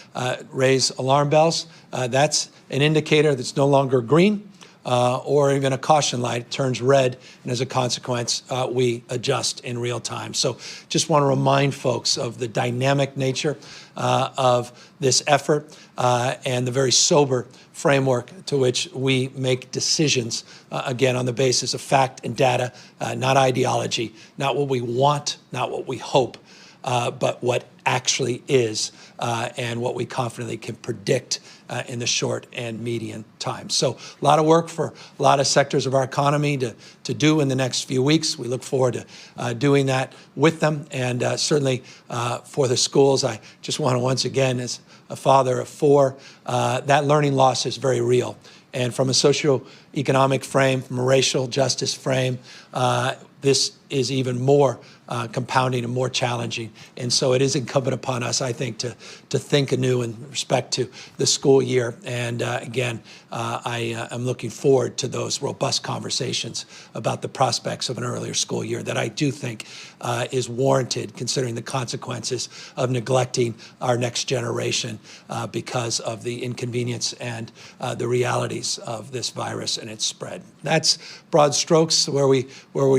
[SPEAKER 1] raise alarm bells, that's an indicator that's no longer green, or even a caution light turns red, and as a consequence, we adjust in real time. So just want to remind folks of the dynamic nature of this effort and the very sober framework to which we make decisions, again, on the basis of fact and data, not ideology, not what we want, not what we hope, but what actually is and what we confidently can predict in the short and medium time. So a lot of work for a lot of sectors of our economy to do in the next few weeks. We look forward to doing that with them, and certainly for the schools. I just want to once again, as a father of four, that learning loss is very real. And from a socioeconomic frame, from a racial justice frame, this is even more compounding and more challenging. And so it is incumbent upon us, I think, to think anew in respect to the school year. And again, I am looking forward to those robust conversations about the prospects of an earlier school year that I do think is warranted, considering the consequences of neglecting our next generation because of the inconvenience and the realities of this virus and its spread. That's broad strokes where we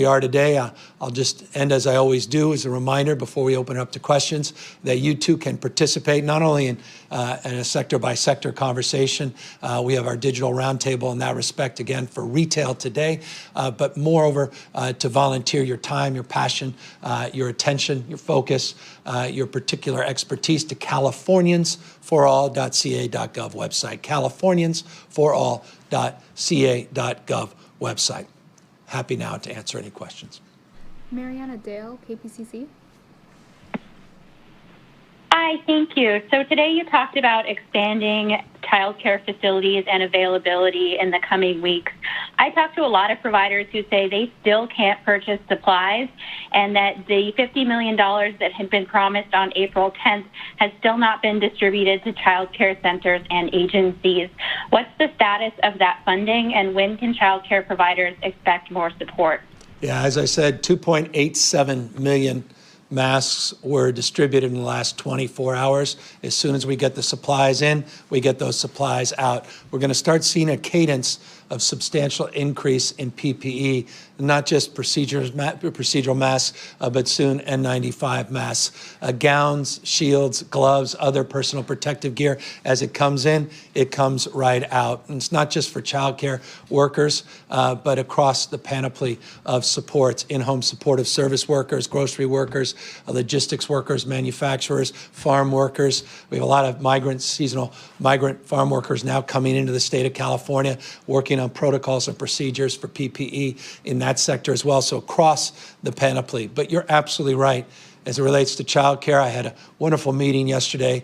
[SPEAKER 1] are today. I'll just end, as I always do, as a reminder before we open it up to questions, that you too can participate not only in a sector-by-sector conversation. We have our digital roundtable in that respect, again, for retail today, but moreover, to volunteer your time, your passion, your attention, your focus, your particular expertise to californiansforall.ca.gov website, californiansforall.ca.gov website. Happy now to answer any questions.
[SPEAKER 3] Mariana Dale, KPCC.
[SPEAKER 4] Hi, thank you. So today you talked about expanding childcare facilities and availability in the coming weeks. I talked to a lot of providers who say they still can't purchase supplies, and that the $50 million that had been promised on April 10th has still not been distributed to childcare centers and agencies. What's the status of that funding, and when can childcare providers expect more support?
[SPEAKER 1] Yeah, as I said, 2.87 million masks were distributed in the last 24 hours. As soon as we get the supplies in, we get those supplies out. We're going to start seeing a cadence of substantial increase in PPE, not just procedural masks, but soon N95 masks, gowns, shields, gloves, other personal protective gear. As it comes in, it comes right out. And it's not just for childcare workers, but across the panoply of supports, in-home supportive service workers, grocery workers, logistics workers, manufacturers, farm workers. We have a lot of seasonal migrant farm workers now coming into the state of California, working on protocols and procedures for PPE in that sector as well, so across the panoply. But you're absolutely right. As it relates to childcare, I had a wonderful meeting yesterday,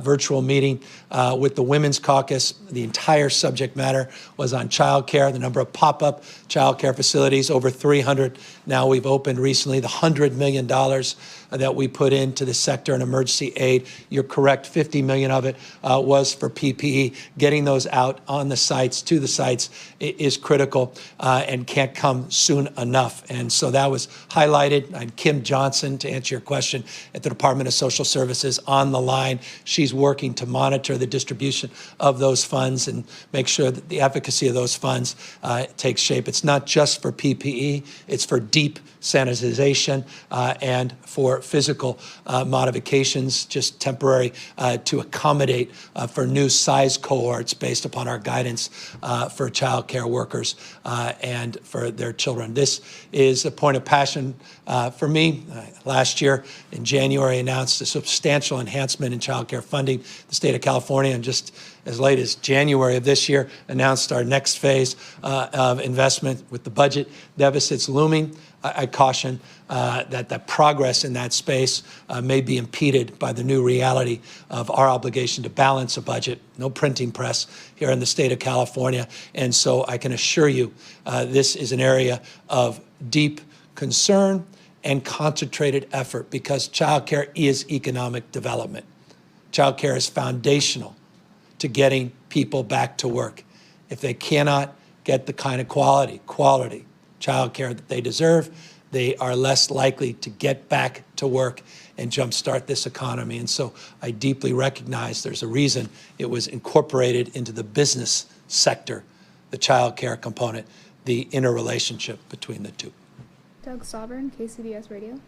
[SPEAKER 1] virtual meeting with the Women's Caucus. The entire subject matter was on childcare, the number of pop-up childcare facilities, over 300 Now we've opened recently the $100 million that we put into the sector in emergency aid. You're correct, $50 million of it was for PPE. Getting those out on the sites, to the sites, is critical and can't come soon enough. And so that was highlighted. I'm Kim Johnson, to answer your question, at the Department of Social Services on the line. She's working to monitor the distribution of those funds and make sure that the efficacy of those funds takes shape. It's not just for PPE, it's for deep sanitization and for physical modifications, just temporary, to accommodate for new size cohorts based upon our guidance for child care workers and for their children. This is a point of passion for me. Last year in January, I announced a substantial enhancement in child care funding. The state of California, and just as late as January of this year, announced our next phase of investment with the budget deficits looming. I caution that the progress in that space may be impeded by the new reality of our obligation to balance a budget. No printing press here in the state of California. And so I can assure you this is an area of deep concern and concentrated effort, because child care is economic development. Child care is foundational to getting people back to work. If they cannot get the kind of quality child care that they deserve, they are less likely to get back to work and jumpstart this economy. And so I deeply recognize there's a reason it was incorporated into the business sector, the child care component, the interrelationship between the two.
[SPEAKER 3] Doug Sovereign, KCBS Radio.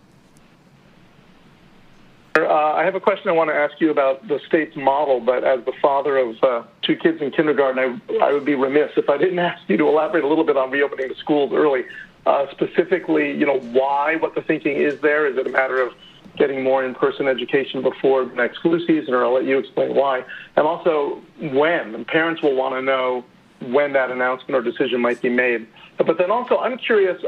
[SPEAKER 5] I have a question I want to ask you about the state's model, but as the father of two kids in kindergarten, I would be remiss if I didn't ask you to elaborate a little bit on reopening the schools early. Specifically, why, what the thinking is there. Is it a matter of getting more in-person education before the next flu season, or I'll let you explain why. And also when. And parents will want to know when that announcement or decision might be made. But then also, I'm curious,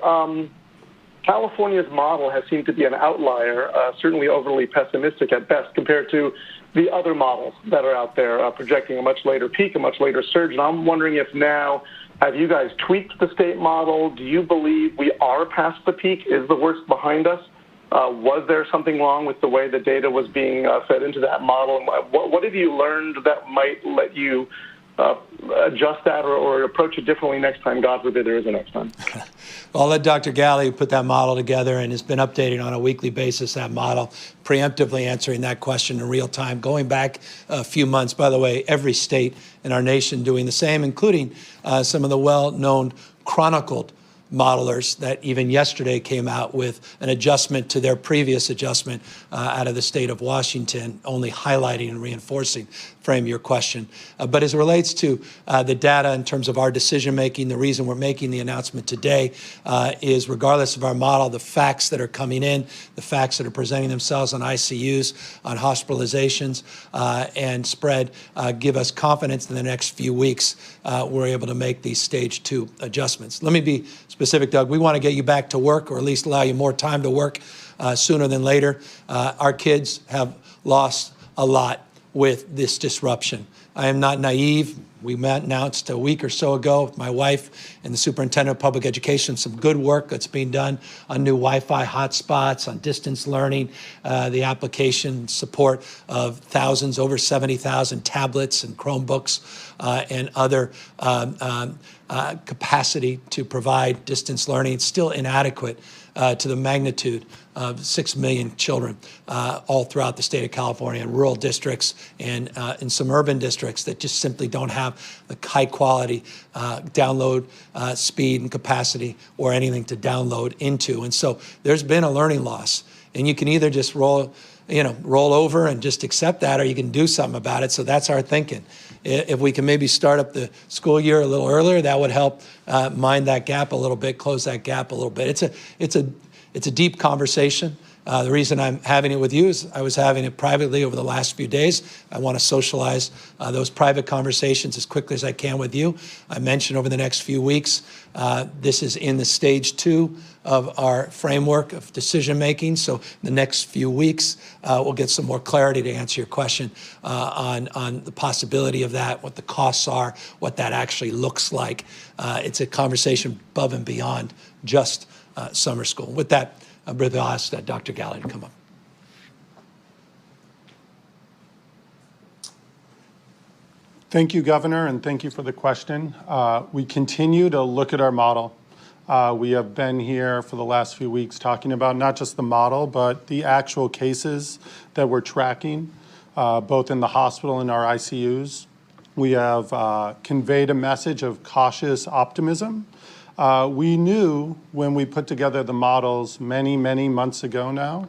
[SPEAKER 5] California's model has seemed to be an outlier, certainly overly pessimistic at best compared to the other models that are out there, projecting a much later peak, a much later surge. And I'm wondering if now, have you guys tweaked the state model? Do you believe we are past the peak? Is the worst behind us? Was there something wrong with the way the data was being fed into that model? And what have you learned that might let you adjust that or approach it differently next time? God forbid there is a next time.
[SPEAKER 1] Well, I'll let Dr. Galley put that model together and has been updating on a weekly basis that model, preemptively answering that question in real time, going back a few months. By the way, every state in our nation doing the same, including some of the well-known chronicled modelers that even yesterday came out with an adjustment to their previous adjustment out of the state of Washington, only highlighting and reinforcing, frame your question. But as it relates to the data in terms of our decision-making, the reason we're making the announcement today is regardless of our model, the facts that are coming in, the facts that are presenting themselves on ICUs, on hospitalizations and spread give us confidence in the next few weeks we're able to make these stage 2 adjustments. Let me be specific, Doug. We want to get you back to work, or at least allow you more time to work sooner than later. Our kids have lost a lot with this disruption. I am not naive. We announced a week or so ago with my wife and the superintendent of public education some good work that's being done on new Wi-Fi hotspots, on distance learning, the application support of thousands, over 70,000 tablets and Chromebooks and other capacity to provide distance learning. It's still inadequate to the magnitude of 6 million children all throughout the state of California, in rural districts and in some urban districts that just simply don't have the high quality download speed and capacity or anything to download into. And so there's been a learning loss. And you can either just roll over and just accept that, or you can do something about it. So that's our thinking. If we can maybe start up the school year a little earlier, that would help mind that gap a little bit, close that gap a little bit. It's a deep conversation. The reason I'm having it with you is I was having it privately over the last few days. I want to socialize those private conversations as quickly as I can with you. I mentioned over the next few weeks, this is in the stage 2 of our framework of decision making. So the next few weeks, we'll get some more clarity to answer your question on the possibility of that, what the costs are, what that actually looks like. It's a conversation above and beyond just summer school. With that, I'll ask Dr. Galley to come up.
[SPEAKER 6] Thank you, Governor, and thank you for the question. We continue to look at our model. We have been here for the last few weeks talking about not just the model, but the actual cases that we're tracking, both in the hospital and our ICUs. We have conveyed a message of cautious optimism. We knew when we put together the models many, many months ago now,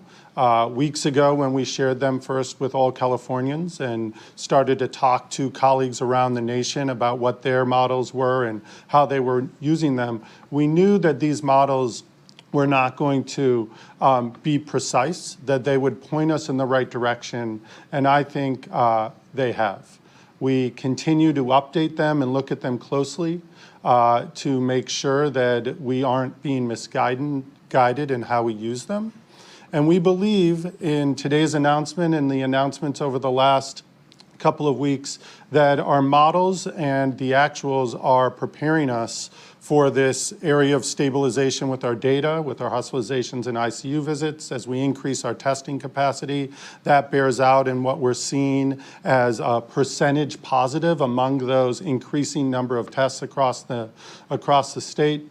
[SPEAKER 6] weeks ago when we shared them first with all Californians and started to talk to colleagues around the nation about what their models were and how they were using them, we knew that these models were not going to be precise, that they would point us in the right direction, and I think they have. We continue to update them and look at them closely to make sure that we aren't being misguided in how we use them. And we believe in today's announcement and the announcements over the last couple of weeks that our models and the actuals are preparing us for this area of stabilization with our data, with our hospitalizations and ICU visits. As we increase our testing capacity, that bears out in what we're seeing as a percentage positive among those increasing number of tests across the state,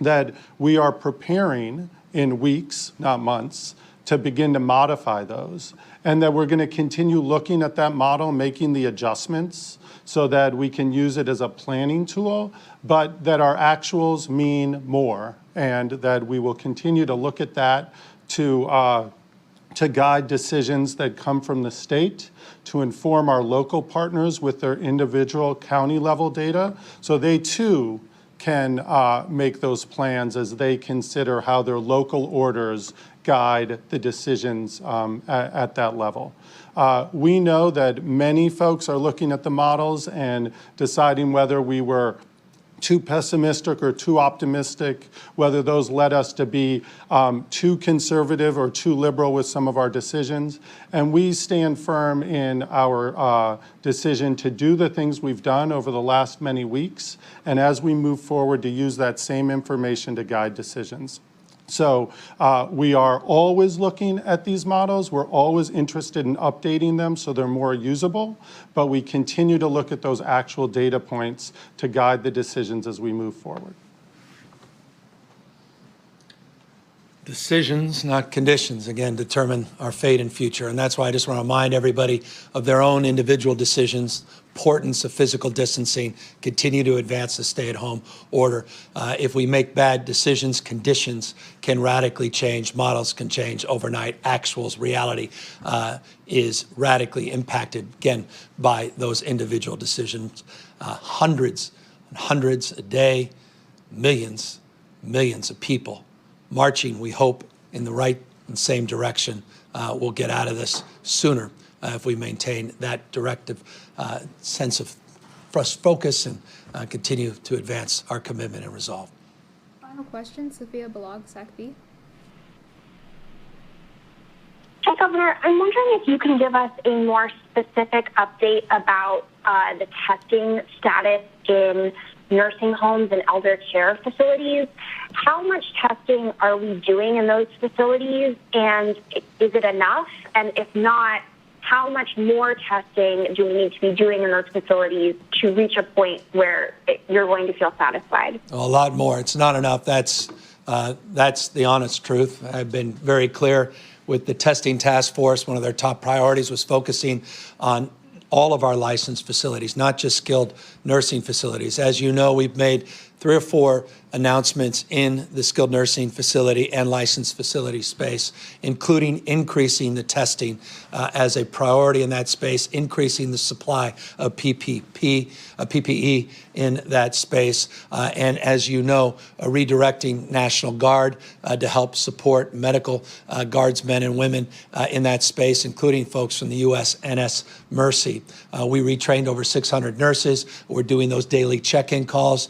[SPEAKER 6] that we are preparing in weeks, not months, to begin to modify those, and that we're going to continue looking at that model, making the adjustments so that we can use it as a planning tool, but that our actuals mean more, and that we will continue to look at that to guide decisions that come from the state, to inform our local partners with their individual county level data, so they too can make those plans as they consider how their local orders guide the decisions at that level. We know that many folks are looking at the models and deciding whether we were too pessimistic or too optimistic, whether those led us to be too conservative or too liberal with some of our decisions. And we stand firm in our decision to do the things we've done over the last many weeks, and as we move forward to use that same information to guide decisions. So we are always looking at these models. We're always interested in updating them so they're more usable, but we continue to look at those actual data points to guide the decisions as we move forward.
[SPEAKER 1] Decisions, not conditions, again, determine our fate and future. And that's why I just want to remind everybody of their own individual decisions, importance of physical distancing, continue to advance the stay-at-home order. If we make bad decisions, conditions can radically change. Models can change overnight. Actuals, reality is radically impacted, again, by those individual decisions. Hundreds and hundreds a day, millions of people marching, we hope, in the right and same direction. We'll get out of this sooner if we maintain that directive sense of focus and continue to advance our commitment and resolve.
[SPEAKER 3] Final question, Sophia Balog, SAC-B.
[SPEAKER 7] Hi, Governor. I'm wondering if you can give us a more specific update about the testing status in nursing homes and elder care facilities. How much testing are we doing in those facilities, and is it enough? And if not, how much more testing do we need to be doing in those facilities to reach a point where you're going to feel satisfied?
[SPEAKER 1] A lot more. It's not enough. That's the honest truth. I've been very clear with the testing task force. One of their top priorities was focusing on all of our licensed facilities, not just skilled nursing facilities. As you know, we've made 3 or 4 announcements in the skilled nursing facility and licensed facility space, including increasing the testing as a priority in that space, increasing the supply of PPE in that space, and as you know, redirecting National Guard to help support medical guardsmen and women in that space, including folks from the USNS Mercy. We retrained over 600 nurses. We're doing those daily check-in calls.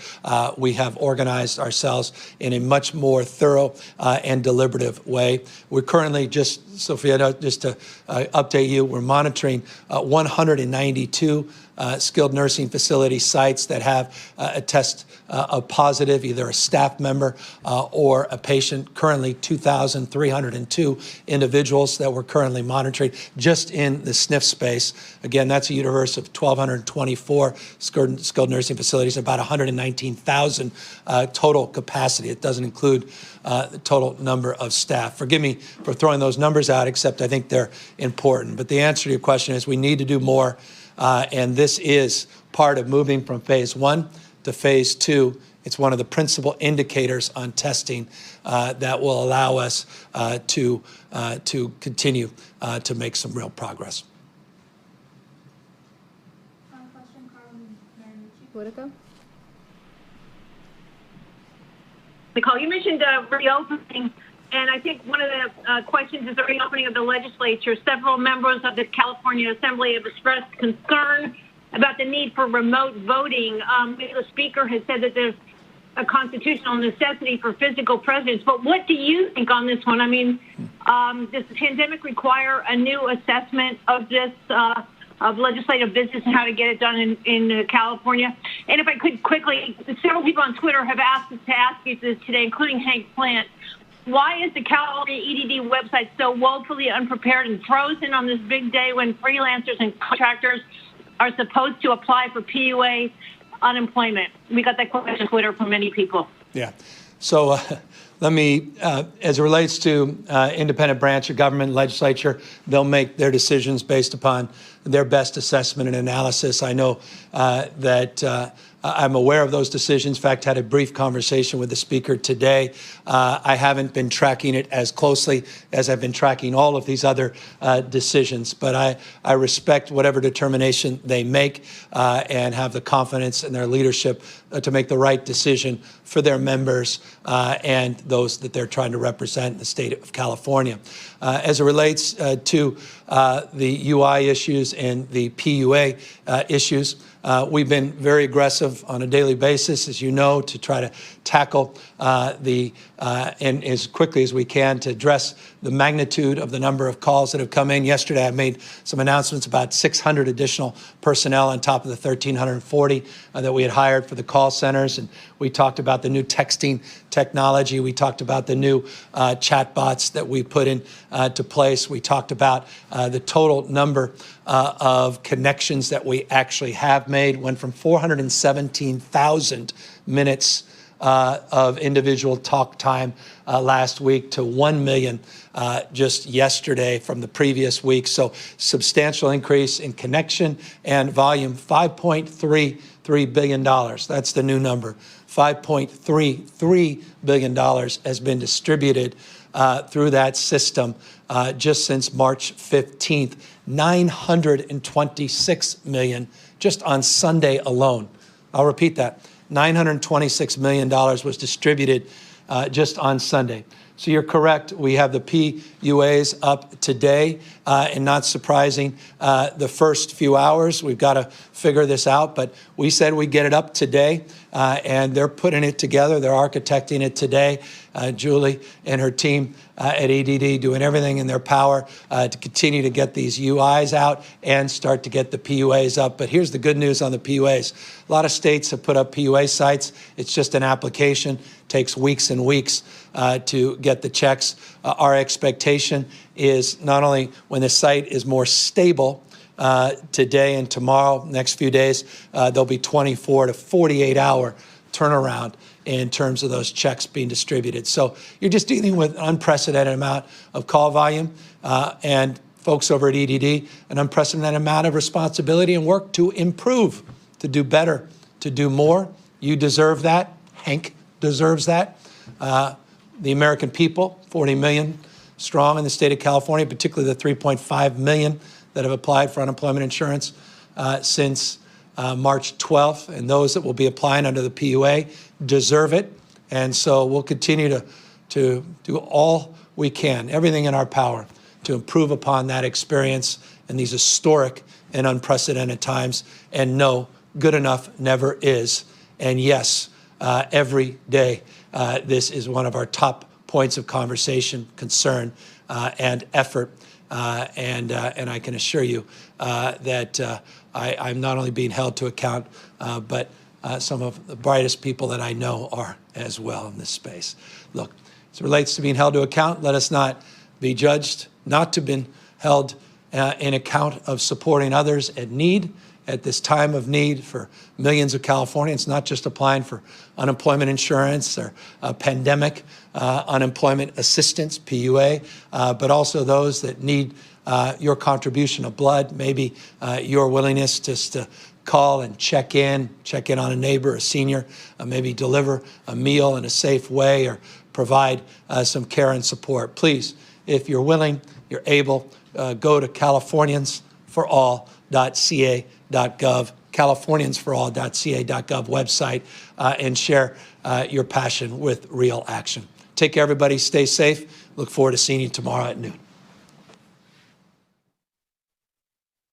[SPEAKER 1] We have organized ourselves in a much more thorough and deliberative way. We're currently just, Sophia, just to update you, we're monitoring 192 skilled nursing facility sites that have a test of positive, either a staff member or a patient. Currently, 2,302 individuals that we're currently monitoring just in the SNF space. Again, that's a universe of 1,224 skilled nursing facilities, about 119,000 total capacity. It doesn't include the total number of staff. Forgive me for throwing those numbers out, except I think they're important. But the answer to your question is we need to do more, and this is part of moving from phase 1 to phase 2. It's one of the principal indicators on testing that will allow us to continue to make some real progress.
[SPEAKER 3] Final question, Carmen Politico.
[SPEAKER 8] Nicole, you mentioned reopening, and I think one of the questions is the reopening of the legislature. Several members of the California Assembly have expressed concern about the need for remote voting. The Speaker has said that there's a constitutional necessity for physical presence. But what do you think on this one? I mean, does the pandemic require a new assessment of this, of legislative business and how to get it done in California? And if I could quickly, several people on Twitter have asked us to ask you this today, including Hank Plant. Why is the California EDD website so woefully unprepared and frozen on this big day when freelancers and contractors are supposed to apply for PUA unemployment? We got that question on Twitter from many people.
[SPEAKER 1] Yeah. So let me, as it relates to independent branch of government, legislature, they'll make their decisions based upon their best assessment and analysis. I know that I'm aware of those decisions. In fact, had a brief conversation with the Speaker today. I haven't been tracking it as closely as I've been tracking all of these other decisions, but I respect whatever determination they make and have the confidence in their leadership to make the right decision for their members and those that they're trying to represent in the state of California. As it relates to the UI issues and the PUA issues, we've been very aggressive on a daily basis, as you know, to try to tackle and as quickly as we can to address the magnitude of the number of calls that have come in. Yesterday, I made some announcements about 600 additional personnel on top of the 1,340 that we had hired for the call centers. And we talked about the new texting technology. We talked about the new chatbots that we put in to place. We talked about the total number of connections that we actually have made. Went from 417,000 minutes of individual talk time last week to 1 million just yesterday from the previous week. So substantial increase in connection and volume, $5.33 billion. That's the new number. $5.33 billion has been distributed through that system just since March 15th. 926 million just on Sunday alone. I'll repeat that. $926 million was distributed just on Sunday. So you're correct. We have the PUAs up today, and not surprising, the first few hours, we've got to figure this out, but we said we'd get it up today, and they're putting it together. They're architecting it today. Julie and her team at EDD doing everything in their power to continue to get these UIs out and start to get the PUAs up. But here's the good news on the PUAs. A lot of states have put up PUA sites. It's just an application. Takes weeks and weeks to get the checks. Our expectation is not only when the site is more stable today and tomorrow, next few days, there'll be 24 to 48 hour turnaround in terms of those checks being distributed. So you're just dealing with an unprecedented amount of call volume and folks over at EDD, an unprecedented amount of responsibility and work to improve, to do better, to do more. You deserve that. Hank deserves that. The American people, 40 million strong in the state of California, particularly the 3.5 million that have applied for unemployment insurance since March 12th, and those that will be applying under the PUA deserve it. And so we'll continue to do all we can, everything in our power, to improve upon that experience in these historic and unprecedented times. And no, good enough never is. And yes, every day, this is one of our top points of conversation, concern, and effort. And I can assure you that I'm not only being held to account, but some of the brightest people that I know are as well in this space. Look, as it relates to being held to account, let us not be judged not to be held in account of supporting others at need, at this time of need for millions of Californians, not just applying for unemployment insurance or pandemic unemployment assistance, PUA, but also those that need your contribution of blood, maybe your willingness just to call and check in on a neighbor, a senior, maybe deliver a meal in a safe way or provide some care and support. Please, if you're willing, you're able, go to californiansforall.ca.gov, californiansforall.ca.gov website, and share your passion with real action. Take care, everybody. Stay safe. Look forward to seeing you tomorrow at noon.